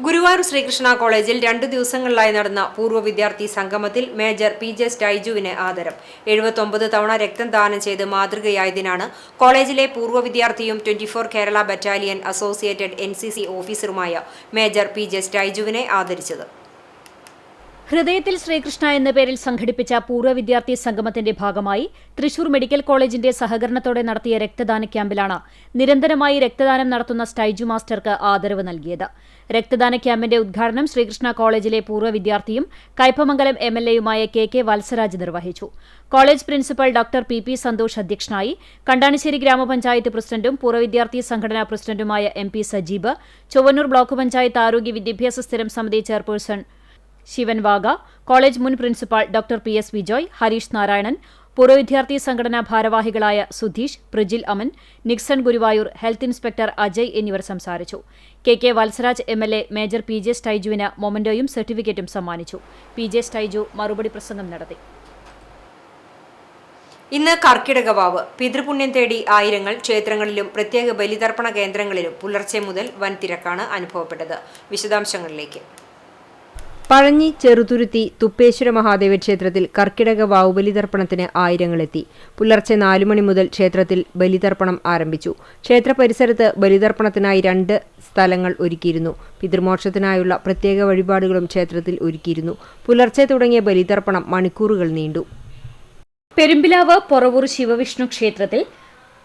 ഗുരുവായൂർ ശ്രീകൃഷ്ണ കോളേജിൽ 2 ദിവസങ്ങളിലായി നടന്ന പൂർവ്വ വിദ്യാർത്ഥി സംഗമത്തിൽ മേജർ PJ സ്റ്റൈജുവിന് ആദരം. 79 തവണ രക്തം ദാനം ചെയ്ത് മാതൃകയായതിനാണ് കോളേജിലെ പൂർവ്വ വിദ്യാർത്ഥിയും 24 കേരള ബറ്റാലിയൻ അസോസിയേറ്റഡ് NCC ഓഫീസറുമായ മേജർ PJ സ്റ്റൈജുവിനെ ആദരിച്ചത്. ഹൃദയത്തിൽ ശ്രീകൃഷ്ണ എന്ന പേരിൽ സംഘടിപ്പിച്ച പൂർവ്വ വിദ്യാർത്ഥി സംഗമത്തിന്റെ ഭാഗമായി തൃശൂർ മെഡിക്കൽ കോളേജിന്റെ സഹകരണത്തോടെ നടത്തിയ രക്തദാന ക്യാമ്പിലാണ് നിരന്തരമായി രക്തദാനം നടത്തുന്ന സ്റ്റൈജു മാസ്റ്റർക്ക് ആദരവ് നൽകിയത്. രക്തദാന ക്യാമ്പിന്റെ ഉദ്ഘാടനം ശ്രീകൃഷ്ണ കോളേജിലെ പൂർവ്വ വിദ്യാർത്ഥിയും കയ്പമംഗലം MLAയുമായ KK വത്സരാജ് നിർവഹിച്ചു. College principal doctor PP Santhosh അധ്യക്ഷനായി. കണ്ടാണിശ്ശേരി ഗ്രാമപഞ്ചായത്ത് പ്രസിഡന്റും പൂർവ്വ വിദ്യാർത്ഥി സംഘടനാ പ്രസിഡന്റുമായ MP സജീബ്, ചൊവ്വന്നൂർ ബ്ലോക്ക് പഞ്ചായത്ത് ആരോഗ്യ വിദ്യാഭ്യാസ സ്ഥിരം സമിതി ചെയർപേഴ്സൺ ശിവൻ വാഗ, കോളേജ് മുൻ principal doctor PS Vijoy, Harish Narayanan, പൂർവ്വ വിദ്യാർത്ഥി സംഘടനാ ഭാരവാഹികളായ Sudheesh, Prajil Aman, Nixon Guruvayur, health inspector Ajay എന്നിവർ സംസാരിച്ചു. KK Valsaraj MLA major PJ സ്റ്റൈജുവിന് മൊമന്റോയും സർട്ടിഫിക്കറ്റും സമ്മാനിച്ചു. PJ സ്റ്റൈജു മറുപടി പ്രസംഗം നടത്തി. ഇന്ന് കർക്കിടകവാവ്. പിതൃപുണ്യം തേടി ആയിരങ്ങൾ ക്ഷേത്രങ്ങളിലും പ്രത്യേക ബലിതർപ്പണ കേന്ദ്രങ്ങളിലും പുലർച്ചെ മുതൽ വൻ തിരക്കാണ് അനുഭവപ്പെട്ടത്. വിശദാംശങ്ങളിലേക്ക്. പഴഞ്ഞി ചെറുതുരുത്തി തുപ്പേശ്വര മഹാദേവ ക്ഷേത്രത്തിൽ കർക്കിടക വാവ് ബലിതർപ്പണത്തിന് ആയിരങ്ങളെത്തി. പുലർച്ചെ 4 മണി മുതൽ ക്ഷേത്രത്തിൽ ബലിതർപ്പണം ആരംഭിച്ചു. ക്ഷേത്ര പരിസരത്ത് ബലിതർപ്പണത്തിനായി 2 സ്ഥലങ്ങൾ ഒരുക്കിയിരുന്നു. പിതൃമോക്ഷത്തിനായുള്ള പ്രത്യേക വഴിപാടുകളും ക്ഷേത്രത്തിൽ ഒരുക്കിയിരുന്നു. പുലർച്ചെ തുടങ്ങിയ ബലിതർപ്പണം മണിക്കൂറുകൾ നീണ്ടു. പെരുമ്പിലാവ് പൊറവൂർ ശിവവിഷ്ണു ക്ഷേത്രത്തിൽ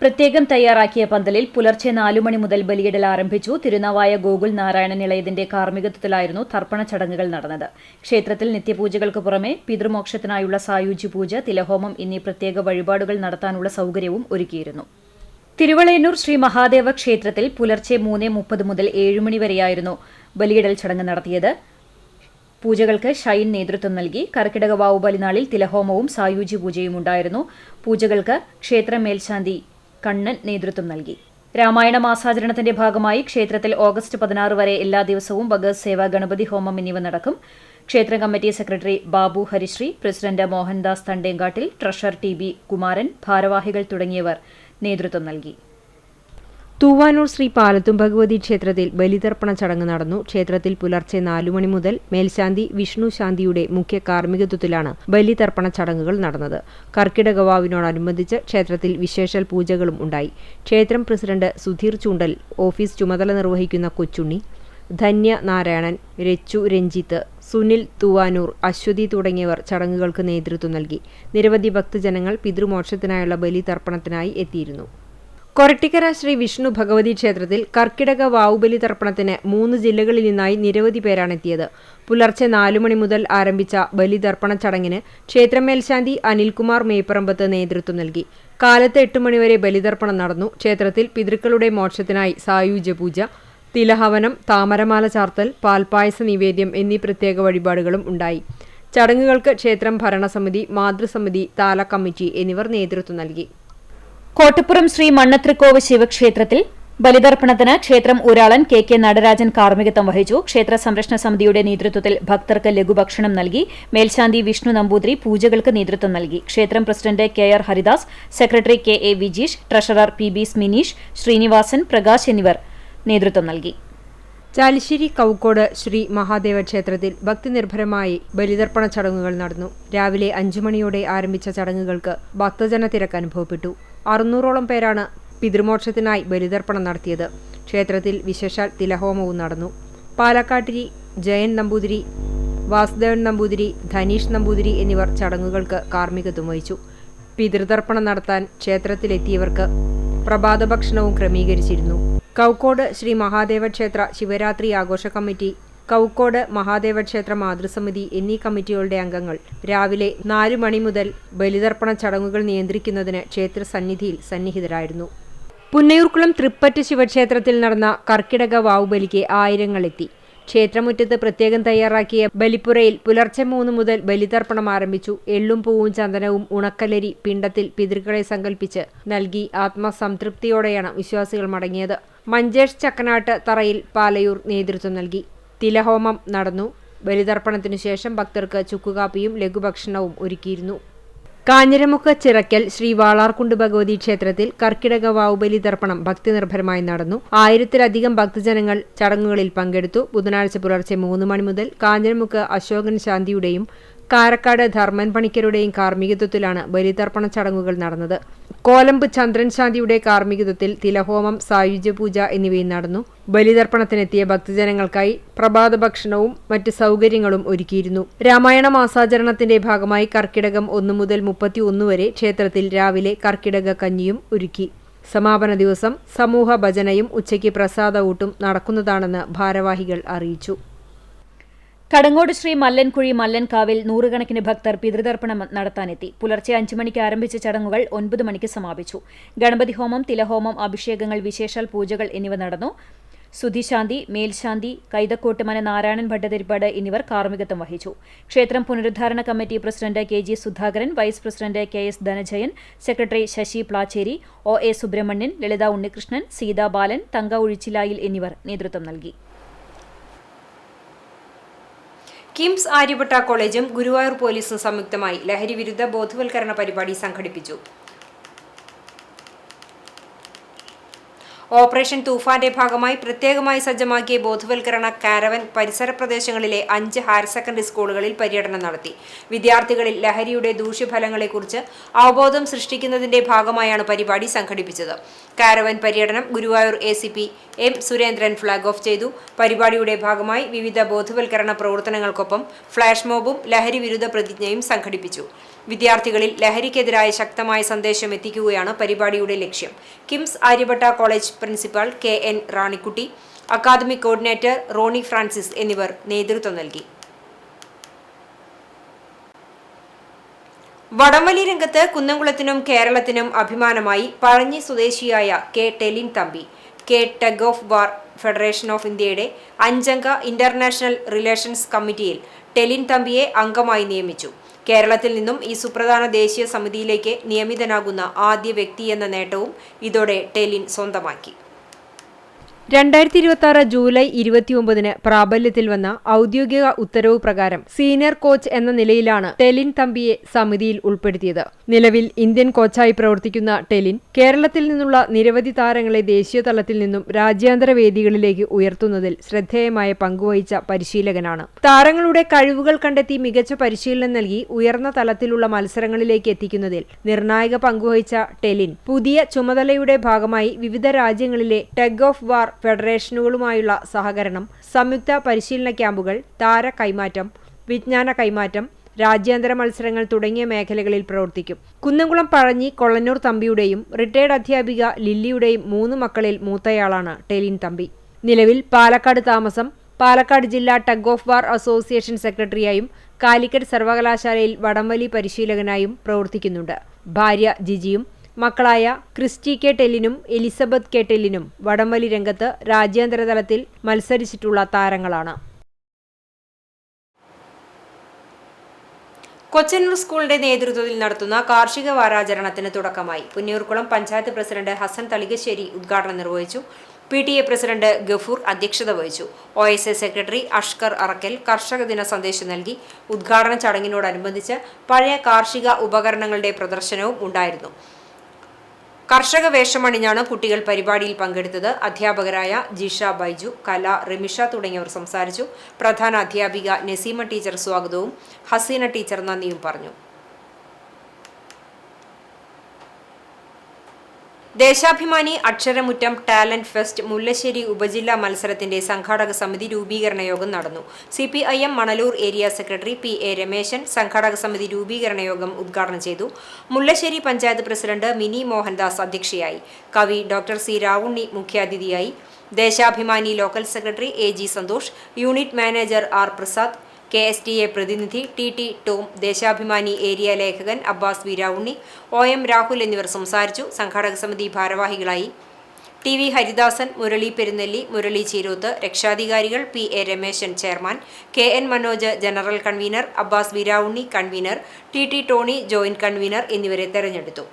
പ്രത്യേകം തയ്യാറാക്കിയ പന്തലിൽ പുലർച്ചെ 4 മണി മുതൽ ബലിയിടൽ ആരംഭിച്ചു. തിരുനാവായ ഗോകുൽ നാരായണൻ ഇളയതിന്റെ കാർമ്മികത്വത്തിലായിരുന്നു തർപ്പണ ചടങ്ങുകൾ നടന്നത്. ക്ഷേത്രത്തിൽ നിത്യപൂജകൾക്ക് പുറമെ പിതൃമോക്ഷത്തിനായുള്ള സായുജ്യ പൂജ, തിലഹോമം എന്നീ പ്രത്യേക വഴിപാടുകൾ നടത്താനുള്ള സൗകര്യവും ഒരുക്കിയിരുന്നു. തിരുവളയന്നൂർ ശ്രീ മഹാദേവ ക്ഷേത്രത്തിൽ പുലർച്ചെ 3:30 മുതൽ 7 മണി വരെയായിരുന്നു ബലിയിടൽ ചടങ്ങ് നടത്തിയത്. പൂജകൾക്ക് ഷൈൻ നേതൃത്വം നൽകി. കർക്കിടക വാവ് ബലിനാളിൽ തിലഹോമവും സായുജ്യ പൂജയും ഉണ്ടായിരുന്നു. പൂജകൾക്ക് ക്ഷേത്ര മേൽശാന്തി കണ്ണൻ നേതൃത്വം നൽകി. രാമായണ മാസാചരണത്തിന്റെ ഭാഗമായി ക്ഷേത്രത്തിൽ ഓഗസ്റ്റ് 16 വരെ എല്ലാ ദിവസവും ഭഗവത് സേവ, ഗണപതി ഹോമം എന്നിവ നടക്കും. ക്ഷേത്ര committee secretary Babu Harisree, president Mohandas Thandenkattil, treasurer TB Kumaran, ഭാരവാഹികൾ തുടങ്ങിയവർ നേതൃത്വം നൽകി. തൂവാനൂർ ശ്രീ പാലത്തും ഭഗവതി ക്ഷേത്രത്തിൽ ബലിതർപ്പണ ചടങ്ങ് നടന്നു. ക്ഷേത്രത്തിൽ പുലർച്ചെ 4 മണി മുതൽ മേൽശാന്തി വിഷ്ണു ശാന്തിയുടെ മുഖ്യ കാർമ്മികത്വത്തിലാണ് ബലിതർപ്പണ ചടങ്ങുകൾ നടന്നത്. കർക്കിടക വാവിനോടനുബന്ധിച്ച് ക്ഷേത്രത്തിൽ വിശേഷൽ പൂജകളും ഉണ്ടായി. ക്ഷേത്രം പ്രസിഡന്റ് സുധീർ ചൂണ്ടൽ, ഓഫീസ് ചുമതല നിർവഹിക്കുന്ന കൊച്ചുണ്ണി, ധന്യ നാരായണൻ, രച്ചു രഞ്ജിത്ത്, സുനിൽ തൂവാനൂർ, അശ്വതി തുടങ്ങിയവർ ചടങ്ങുകൾക്ക് നേതൃത്വം നൽകി. നിരവധി ഭക്തജനങ്ങൾ പിതൃമോക്ഷത്തിനായുള്ള ബലിതർപ്പണത്തിനായി എത്തിയിരുന്നു. കൊരട്ടിക്കര ശ്രീ വിഷ്ണു ഭഗവതി ക്ഷേത്രത്തിൽ കർക്കിടക വാവുബലി തർപ്പണത്തിന് 3 ജില്ലകളിൽ നിന്നായി നിരവധി പേരാണെത്തിയത്. പുലർച്ചെ 4 മണി മുതൽ ആരംഭിച്ച ബലിതർപ്പണ ചടങ്ങിന് ക്ഷേത്ര മേൽശാന്തി അനിൽകുമാർ മേപ്പറമ്പത്ത് നേതൃത്വം നൽകി. കാലത്ത് 8 മണിവരെ ബലിതർപ്പണം നടന്നു. ക്ഷേത്രത്തിൽ പിതൃക്കളുടെ മോക്ഷത്തിനായി സായുജ്യ പൂജ, തിലഹവനം, താമരമാല ചാർത്തൽ, പാൽപായസ നിവേദ്യം എന്നീ പ്രത്യേക വഴിപാടുകളും ഉണ്ടായി. ചടങ്ങുകൾക്ക് ക്ഷേത്രം ഭരണസമിതി, മാതൃസമിതി, താല കമ്മിറ്റി എന്നിവർ നേതൃത്വം നൽകി. കോട്ടപ്പുറം ശ്രീ മണ്ണത്രിക്കോവ് ശിവക്ഷേത്രത്തിൽ ബലിതർപ്പണത്തിന് ക്ഷേത്രം ഊരാളൻ KK നടരാജൻ കാർമ്മികത്വം വഹിച്ചു. ക്ഷേത്ര സംരക്ഷണ സമിതിയുടെ നേതൃത്വത്തിൽ ഭക്തർക്ക് ലഘുഭക്ഷണം നൽകി. മേൽശാന്തി വിഷ്ണു നമ്പൂതിരി പൂജകൾക്ക് നേതൃത്വം നൽകി. ക്ഷേത്രം president KR Haridas, secretary KA Vijeesh, treasurer PB Sminish, Sreenivasan, Prakash എന്നിവർ നേതൃത്വം നൽകി. ചാലിശ്ശേരി കൗക്കോട് ശ്രീ മഹാദേവ ക്ഷേത്രത്തിൽ ഭക്തിനിർഭരമായി ബലിതർപ്പണ ചടങ്ങുകൾ നടന്നു. രാവിലെ 5 മണിയോടെ ആരംഭിച്ച ചടങ്ങുകൾക്ക് ഭക്തജന തിരക്ക് അനുഭവപ്പെട്ടു. 600ഓളം പേരാണ് പിതൃമോക്ഷത്തിനായി ബലിതർപ്പണം നടത്തിയത്. ക്ഷേത്രത്തിൽ വിശേഷാൽ തിലഹോമവും നടന്നു. പാലക്കാട്ടിരി ജയൻ നമ്പൂതിരി, വാസുദേവൻ നമ്പൂതിരി, ധനീഷ് നമ്പൂതിരി എന്നിവർ ചടങ്ങുകൾക്ക് കാർമ്മികത്വം വഹിച്ചു. പിതൃതർപ്പണം നടത്താൻ ക്ഷേത്രത്തിലെത്തിയവർക്ക് പ്രഭാത ഭക്ഷണവും ക്രമീകരിച്ചിരുന്നു. കൗക്കോട് ശ്രീ മഹാദേവ ക്ഷേത്ര ശിവരാത്രി ആഘോഷ കമ്മിറ്റി, കൗക്കോട് മഹാദേവ ക്ഷേത്ര മാതൃസമിതി എന്നീ കമ്മിറ്റികളുടെ അംഗങ്ങൾ രാവിലെ 4 മണി മുതൽ ബലിതർപ്പണ ചടങ്ങുകൾ നിയന്ത്രിക്കുന്നതിന് ക്ഷേത്ര സന്നിധിയിൽ സന്നിഹിതരായിരുന്നു. പുന്നയൂർക്കുളം തൃപ്പറ്റ് ശിവക്ഷേത്രത്തിൽ നടന്ന കർക്കിടക വാവുബലിക്ക് ആയിരങ്ങളെത്തി. ക്ഷേത്രമുറ്റത്ത് പ്രത്യേകം തയ്യാറാക്കിയ ബലിപ്പുരയിൽ പുലർച്ചെ 3 മുതൽ ബലിതർപ്പണം ആരംഭിച്ചു. എള്ളും പൂവും ചന്ദനവും ഉണക്കലരി പിണ്ടത്തിൽ പിതൃക്കളെ സങ്കല്പിച്ച് നൽകി ആത്മസംതൃപ്തിയോടെയാണ് വിശ്വാസികൾ മടങ്ങിയത്. മഞ്ചേഷ് ചക്കനാട്ട് തറയിൽ പാലയൂർ നേതൃത്വം നൽകി. തിലഹോമം നടന്നു. ബലിതർപ്പണത്തിനു ശേഷം ഭക്തർക്ക് ചുക്കുകാപ്പിയും ലഘുഭക്ഷണവും ഒരുക്കിയിരുന്നു. കാഞ്ഞിരമുക്ക് ചിറക്കൽ ശ്രീ വാളാർകുണ്ട് ഭഗവതി ക്ഷേത്രത്തിൽ കർക്കിടക വാവുബലി തർപ്പണം ഭക്തിനിർഭരമായി നടന്നു. 1000-ലധികം ഭക്തജനങ്ങൾ ചടങ്ങുകളിൽ പങ്കെടുത്തു. ബുധനാഴ്ച പുലർച്ചെ 3 മണി മുതൽ കാഞ്ഞിരമുക്ക് അശോകൻ ശാന്തിയുടെയും കാരക്കാട് ധർമ്മൻ പണിക്കരുടെയും കാർമ്മികത്വത്തിലാണ് ബലിതർപ്പണ ചടങ്ങുകൾ നടന്നത്. കോലമ്പ് ചന്ദ്രൻ ശാന്തിയുടെ കാർമ്മികത്വത്തിൽ തിലഹോമം, സായുജ്യപൂജ എന്നിവയും നടന്നു. ബലിതർപ്പണത്തിനെത്തിയ ഭക്തജനങ്ങൾക്കായി പ്രഭാത ഭക്ഷണവും മറ്റ് സൗകര്യങ്ങളും ഒരുക്കിയിരുന്നു. രാമായണ മാസാചരണത്തിന്റെ ഭാഗമായി കർക്കിടകം 1 മുതൽ 31 വരെ ക്ഷേത്രത്തിൽ രാവിലെ കർക്കിടക കഞ്ഞിയും ഒരുക്കി. സമാപന ദിവസം സമൂഹ ഭജനയും ഉച്ചയ്ക്ക് പ്രസാദ ഊട്ടും നടക്കുന്നതാണെന്ന് ഭാരവാഹികൾ അറിയിച്ചു. കടങ്ങോട് ശ്രീ മല്ലൻകുഴി മല്ലൻകാവിൽ നൂറുകണക്കിന് ഭക്തർ പിതൃതർപ്പണം നടത്താനെത്തി. പുലർച്ചെ 5 മണിക്ക് ആരംഭിച്ച ചടങ്ങുകൾ 9 മണിക്ക് സമാപിച്ചു. ഗണപതി ഹോമം, തിലഹോമം, അഭിഷേകങ്ങൾ, വിശേഷാൽ പൂജകൾ എന്നിവ നടന്നു. സുധിശാന്തി, മേൽശാന്തി, കൈതക്കോട്ട് മന നാരായണൻ ഭട്ടതിരിപ്പാട് എന്നിവർ കാർമ്മികത്വം വഹിച്ചു. ക്ഷേത്രം പുനരുദ്ധാരണ committee president KG Sudhakaran, vice president KS Dhanajayan, secretary Sasi Plachery, OA Subrahmanyan, Lalitha Unnikrishnan, Seetha Balan, Thanka ഉഴിച്ചിലായിൽ എന്നിവർ നേതൃത്വം നൽകി. കിംസ് ആര്യഭട്ട കോളേജും ഗുരുവായൂർ പോലീസും സംയുക്തമായി ലഹരിവിരുദ്ധ ബോധവൽക്കരണ പരിപാടി സംഘടിപ്പിച്ചു. ഓപ്പറേഷൻ തൂഫാന്റെ ഭാഗമായി പ്രത്യേകമായി സജ്ജമാക്കിയ ബോധവൽക്കരണ കാരവൻ പരിസര പ്രദേശങ്ങളിലെ 5 ഹയർ സെക്കൻഡറി സ്കൂളുകളിൽ പര്യടനം നടത്തി. വിദ്യാർത്ഥികളിൽ ലഹരിയുടെ ദൂഷ്യഫലങ്ങളെക്കുറിച്ച് അവബോധം സൃഷ്ടിക്കുന്നതിന്റെ ഭാഗമായാണ് പരിപാടി സംഘടിപ്പിച്ചത്. കാരവൻ പര്യടനം Guruvayur ACP M Surendran flag off ചെയ്തു. പരിപാടിയുടെ ഭാഗമായി വിവിധ ബോധവൽക്കരണ പ്രവർത്തനങ്ങൾക്കൊപ്പം ഫ്ലാഷ് മോബും ലഹരി വിരുദ്ധ പ്രതിജ്ഞയും സംഘടിപ്പിച്ചു. വിദ്യാർത്ഥികളിൽ ലഹരിക്കെതിരായ ശക്തമായ സന്ദേശം എത്തിക്കുകയാണ് പരിപാടിയുടെ ലക്ഷ്യം. KIMS Aryabhatta college principal KN Ranikutty, academic coordinator Roni Francis എന്നിവർ നേതൃത്വം നൽകി. വടംവലി രംഗത്ത് കുന്നംകുളത്തിനും കേരളത്തിനും അഭിമാനമായി പഴഞ്ഞി സ്വദേശിയായ K Telin Thampi tug of war federation of ഇന്ത്യയുടെ 5-അംഗ ഇന്റർനാഷണൽ റിലേഷൻസ് കമ്മിറ്റിയിൽ ടെലിൻ തമ്പിയെ അംഗമായി നിയമിച്ചു. കേരളത്തിൽ നിന്നും ഈ സുപ്രധാന ദേശീയ സമിതിയിലേക്ക് നിയമിതനാകുന്ന ആദ്യ വ്യക്തിയെന്ന നേട്ടവും ഇതോടെ ടെലിൻ സ്വന്തമാക്കി. 2026 ജൂലൈ 29 പ്രാബല്യത്തിൽ വന്ന ഔദ്യോഗിക ഉത്തരവ് പ്രകാരം സീനിയർ കോച്ച് എന്ന നിലയിലാണ് ടെലിൻ തമ്പിയെ സമിതിയിൽ ഉൾപ്പെടുത്തിയത്. നിലവിൽ ഇന്ത്യൻ കോച്ചായി പ്രവർത്തിക്കുന്ന ടെലിൻ കേരളത്തിൽ നിന്നുള്ള നിരവധി താരങ്ങളെ ദേശീയ തലത്തിൽ നിന്നും രാജ്യാന്തര വേദികളിലേക്ക് ഉയർത്തുന്നതിൽ ശ്രദ്ധേയമായ പങ്കുവഹിച്ച പരിശീലകനാണ്. താരങ്ങളുടെ കഴിവുകൾ കണ്ടെത്തി മികച്ച പരിശീലനം നൽകി ഉയർന്ന തലത്തിലുള്ള മത്സരങ്ങളിലേക്ക് എത്തിക്കുന്നതിൽ നിർണായക പങ്കുവഹിച്ച ടെലിൻ പുതിയ ചുമതലയുടെ ഭാഗമായി വിവിധ രാജ്യങ്ങളിലെ ടഗ് ഓഫ് വാർ ഫെഡറേഷനുകളുമായുള്ള സഹകരണം, സംയുക്ത പരിശീലന ക്യാമ്പുകൾ, താര കൈമാറ്റം, വിജ്ഞാന കൈമാറ്റം, രാജ്യാന്തര മത്സരങ്ങൾ തുടങ്ങിയ മേഖലകളിൽ പ്രവർത്തിക്കും. കുന്നംകുളം പഴഞ്ഞി കൊള്ളന്നൂർ തമ്പിയുടെയും റിട്ടയർഡ് അധ്യാപിക ലില്ലിയുടെയും 3 മക്കളിൽ മൂത്തയാളാണ് ടെലിൻ തമ്പി. നിലവിൽ പാലക്കാട് താമസം. പാലക്കാട് ജില്ലാ ടഗ് ഓഫ് വാർ അസോസിയേഷൻ സെക്രട്ടറിയായും കാലിക്കറ്റ് സർവകലാശാലയിൽ വടംവലി പരിശീലകനായും പ്രവർത്തിക്കുന്നുണ്ട്. ഭാര്യ ജിജിയും മക്കളായ ക്രിസ്റ്റി K ടെല്ലിനും എലിസബത്ത് K ടെല്ലിനും വടംവലി രംഗത്ത് രാജ്യാന്തര തലത്തിൽ മത്സരിച്ചിട്ടുള്ള താരങ്ങളാണ്. കൊച്ചന്നൂർ സ്കൂളിന്റെ നേതൃത്വത്തിൽ നടത്തുന്ന കാർഷിക വാരാചരണത്തിന് തുടക്കമായി. പുന്നയൂർക്കുളം പഞ്ചായത്ത് പ്രസിഡന്റ് ഹസൻ തളികശ്ശേരി ഉദ്ഘാടനം നിർവഹിച്ചു. PTA പ്രസിഡന്റ് ഗഫൂർ അധ്യക്ഷത വഹിച്ചു. OSA സെക്രട്ടറി അഷ്കർ അറക്കൽ കർഷക ദിന സന്ദേശം നൽകി. ഉദ്ഘാടന ചടങ്ങിനോടനുബന്ധിച്ച് പഴയ കാർഷിക ഉപകരണങ്ങളുടെ പ്രദർശനവും ഉണ്ടായിരുന്നു. കർഷക വേഷമണിഞ്ഞാണ് കുട്ടികൾ പരിപാടിയിൽ പങ്കെടുത്തത്. അധ്യാപകരായ ജിഷ ബൈജു, കല, റിമിഷ തുടങ്ങിയവർ സംസാരിച്ചു. പ്രധാന അധ്യാപിക നസീമ ടീച്ചർ സ്വാഗതവും ഹസീന ടീച്ചർ നന്ദിയും പറഞ്ഞു. ദേശാഭിമാനി അക്ഷരമുറ്റം ടാലന്റ് ഫെസ്റ്റ് മുല്ലശ്ശേരി ഉപജില്ലാ മത്സരത്തിന്റെ സംഘാടക സമിതി രൂപീകരണ യോഗം നടന്നു. CPIM Manalur area secretary PA Rameshan സംഘാടക സമിതി രൂപീകരണ യോഗം ഉദ്ഘാടനം ചെയ്തു. മുല്ലശ്ശേരി പഞ്ചായത്ത് പ്രസിഡന്റ് മിനി മോഹൻദാസ് അധ്യക്ഷയായി. കവി ഡോക്ടർ C രാവുണ്ണി മുഖ്യാതിഥിയായി. Deshabhimani local secretary AG Santhosh, unit manager R Prasad, KSTA പ്രതിനിധി TT ടോം, ദേശാഭിമാനി ഏരിയ ലേഖകൻ അബ്ബാസ് വി രാവുണ്ണി, OM രാഹുൽ എന്നിവർ സംസാരിച്ചു. സംഘാടക സമിതി ഭാരവാഹികളായി TV ഹരിദാസൻ, മുരളി പെരുന്നെല്ലി, മുരളി ചീരോത്ത്, രക്ഷാധികാരികൾ PA Rameshan chairman, KN Manoj general convener, Abbas V Ravunni convener, TT Tony joint convener എന്നിവരെ തെരഞ്ഞെടുത്തു.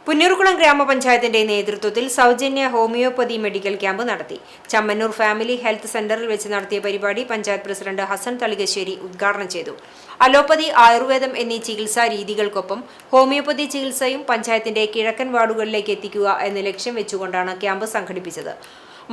പുന്നൂർകുളം ഗ്രാമപഞ്ചായത്തിന്റെ നേതൃത്വത്തിൽ സൗജന്യ ഹോമിയോപ്പതി മെഡിക്കൽ ക്യാമ്പ് നടത്തി. ചമ്മന്നൂർ ഫാമിലി ഹെൽത്ത് സെന്ററിൽ വെച്ച് നടത്തിയ പരിപാടി പഞ്ചായത്ത് പ്രസിഡന്റ് ഹസൻ തളികശ്ശേരി ഉദ്ഘാടനം ചെയ്തു. അലോപ്പതി, ആയുർവേദം എന്നീ ചികിത്സാ രീതികൾക്കൊപ്പം ഹോമിയോപ്പതി ചികിത്സയും പഞ്ചായത്തിന്റെ കിഴക്കൻ വാർഡുകളിലേക്ക് എത്തിക്കുക എന്ന ലക്ഷ്യം വെച്ചുകൊണ്ടാണ് ക്യാമ്പ് സംഘടിപ്പിച്ചത്.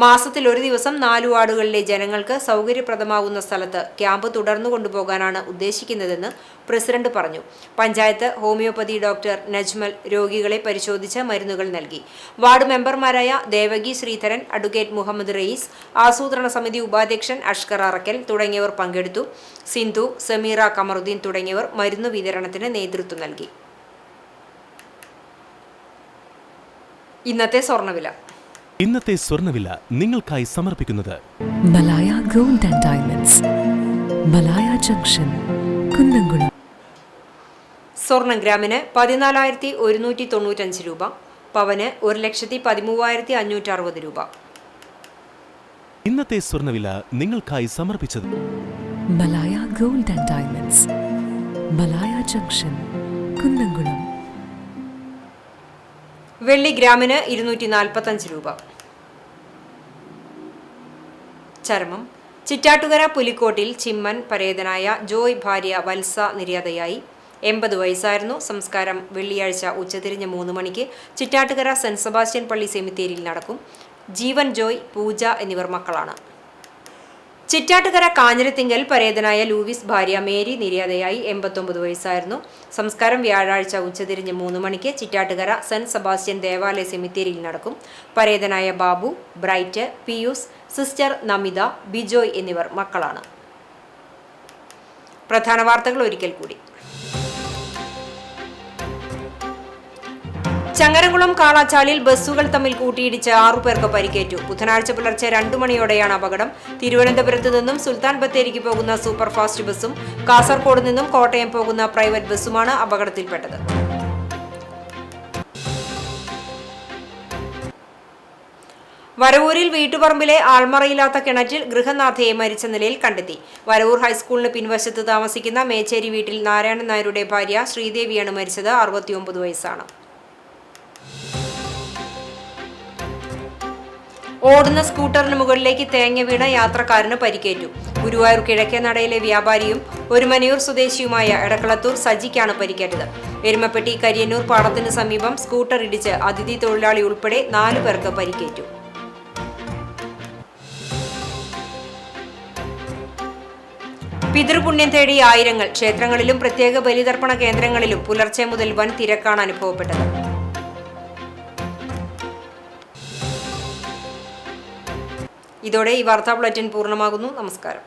മാസത്തിൽ ഒരു ദിവസം 4 വാർഡുകളിലെ ജനങ്ങൾക്ക് സൗകര്യപ്രദമാകുന്ന സ്ഥലത്ത് ക്യാമ്പ് തുടർന്നു കൊണ്ടുപോകാനാണ് ഉദ്ദേശിക്കുന്നതെന്ന് പ്രസിഡന്റ് പറഞ്ഞു. പഞ്ചായത്ത് ഹോമിയോപ്പതി ഡോക്ടർ നജ്മൽ രോഗികളെ പരിശോധിച്ച് മരുന്നുകൾ നൽകി. വാർഡ് മെമ്പർമാരായ ദേവകി ശ്രീധരൻ, അഡ്വക്കേറ്റ് മുഹമ്മദ് റയീസ്, ആസൂത്രണ സമിതി ഉപാധ്യക്ഷൻ അഷ്കർ അറക്കൽ തുടങ്ങിയവർ പങ്കെടുത്തു. സിന്ധു, സമീറ കമറുദ്ദീൻ തുടങ്ങിയവർ മരുന്ന് വിതരണത്തിന് നേതൃത്വം നൽകി. ഇന്നത്തെ സ്വർണ്ണവില നിങ്ങൾക്കായി സമർപ്പിക്കുന്നത് Malaya gold and diamonds, Malaya junction, Kunnamkulam. സ്വർണം ഗ്രാമിന് 14,195 രൂപ, പവന് 1,13,560 രൂപ. ഇന്നത്തെ സ്വർണ്ണവില നിങ്ങൾക്കായി സമർപ്പിച്ചത് Malaya gold and diamonds, Malaya junction, Kunnamkulam. വെള്ളി ഗ്രാമിന് 245 രൂപ. ചർമ്മം ചിറ്റാട്ടുകര പുലിക്കോട്ടിൽ ചിമ്മൻ പരേതനായ ജോയ് ഭാര്യ വത്സ നിര്യാതയായി. 80 വയസ്സായിരുന്നു. സംസ്കാരം വെള്ളിയാഴ്ച ഉച്ചതിരിഞ്ഞ് 3 മണിക്ക് ചിറ്റാട്ടുകര സെന്റ് സെബാസ്റ്റ്യൻ പള്ളി സെമിത്തേരിയിൽ നടക്കും. ജീവൻ, ജോയ്, പൂജ എന്നിവർ മക്കളാണ്. ചിറ്റാട്ടുകര കാഞ്ഞിരത്തിങ്കൽ പരേതനായ ലൂവിസ് ഭാര്യ മേരി നിര്യാതയായി. 89 വയസ്സായിരുന്നു. സംസ്കാരം വ്യാഴാഴ്ച ഉച്ചതിരിഞ്ഞ് 3 മണിക്ക് ചിറ്റാട്ടുകര സെന്റ് സെബാസ്റ്റ്യൻ ദേവാലയ സെമിത്തേരിയിൽ നടക്കും. പരേതനായ Babu, Bright, Pius, sister Namitha, Bijoy എന്നിവർ മക്കളാണ്. പ്രധാന വാർത്തകൾ ഒരിക്കൽ കൂടി. ചങ്ങരംകുളം കാളാച്ചാലിൽ ബസ്സുകൾ തമ്മിൽ കൂട്ടിയിടിച്ച് 6 പേർക്ക് പരിക്കേറ്റു. ബുധനാഴ്ച പുലർച്ചെ 2 മണിയോടെയാണ് അപകടം. തിരുവനന്തപുരത്ത് നിന്നും സുൽത്താൻ ബത്തേരിക്ക് പോകുന്ന സൂപ്പർഫാസ്റ്റ് ബസ്സും കാസർഗോഡ് നിന്നും കോട്ടയം പോകുന്ന പ്രൈവറ്റ് ബസ്സുമാണ് അപകടത്തിൽപ്പെട്ടത്. വരവൂരിൽ വീട്ടുപറമ്പിലെ ആൾമറയില്ലാത്ത കിണറ്റിൽ ഗൃഹനാഥയെ മരിച്ച നിലയിൽ കണ്ടെത്തി. വരവൂർ ഹൈസ്കൂളിന് പിൻവശത്ത് താമസിക്കുന്ന മേച്ചേരി വീട്ടിൽ നാരായണൻ നായരുടെ ഭാര്യ ശ്രീദേവിയാണ് മരിച്ചത്. 69 വയസ്സാണ്. ഓടുന്ന സ്കൂട്ടറിന് മുകളിലേക്ക് തേങ്ങ വീണ യാത്രക്കാരന് പരിക്കേറ്റു. ഗുരുവായൂർ കിഴക്കേ നടയിലെ വ്യാപാരിയും ഒരുമനയൂർ സ്വദേശിയുമായ എടക്കളത്തൂർ സജിക്കാണ് പരിക്കേറ്റത്. എരുമപ്പെട്ടി കരിയന്നൂർ പാടത്തിന് സമീപം സ്കൂട്ടർ ഇടിച്ച് അതിഥി തൊഴിലാളി ഉൾപ്പെടെ 4 പേർക്ക് പരിക്കേറ്റു. പിതൃപുണ്യം തേടി ആയിരങ്ങൾ. ക്ഷേത്രങ്ങളിലും പ്രത്യേക ബലിതർപ്പണ കേന്ദ്രങ്ങളിലും പുലർച്ചെ മുതൽ വൻ തിരക്കാണ് അനുഭവപ്പെട്ടത്. ഇതോടെ ഈ വാർത്താ ബുള്ളറ്റിൻ പൂർണ്ണമാകുന്നു. നമസ്കാരം.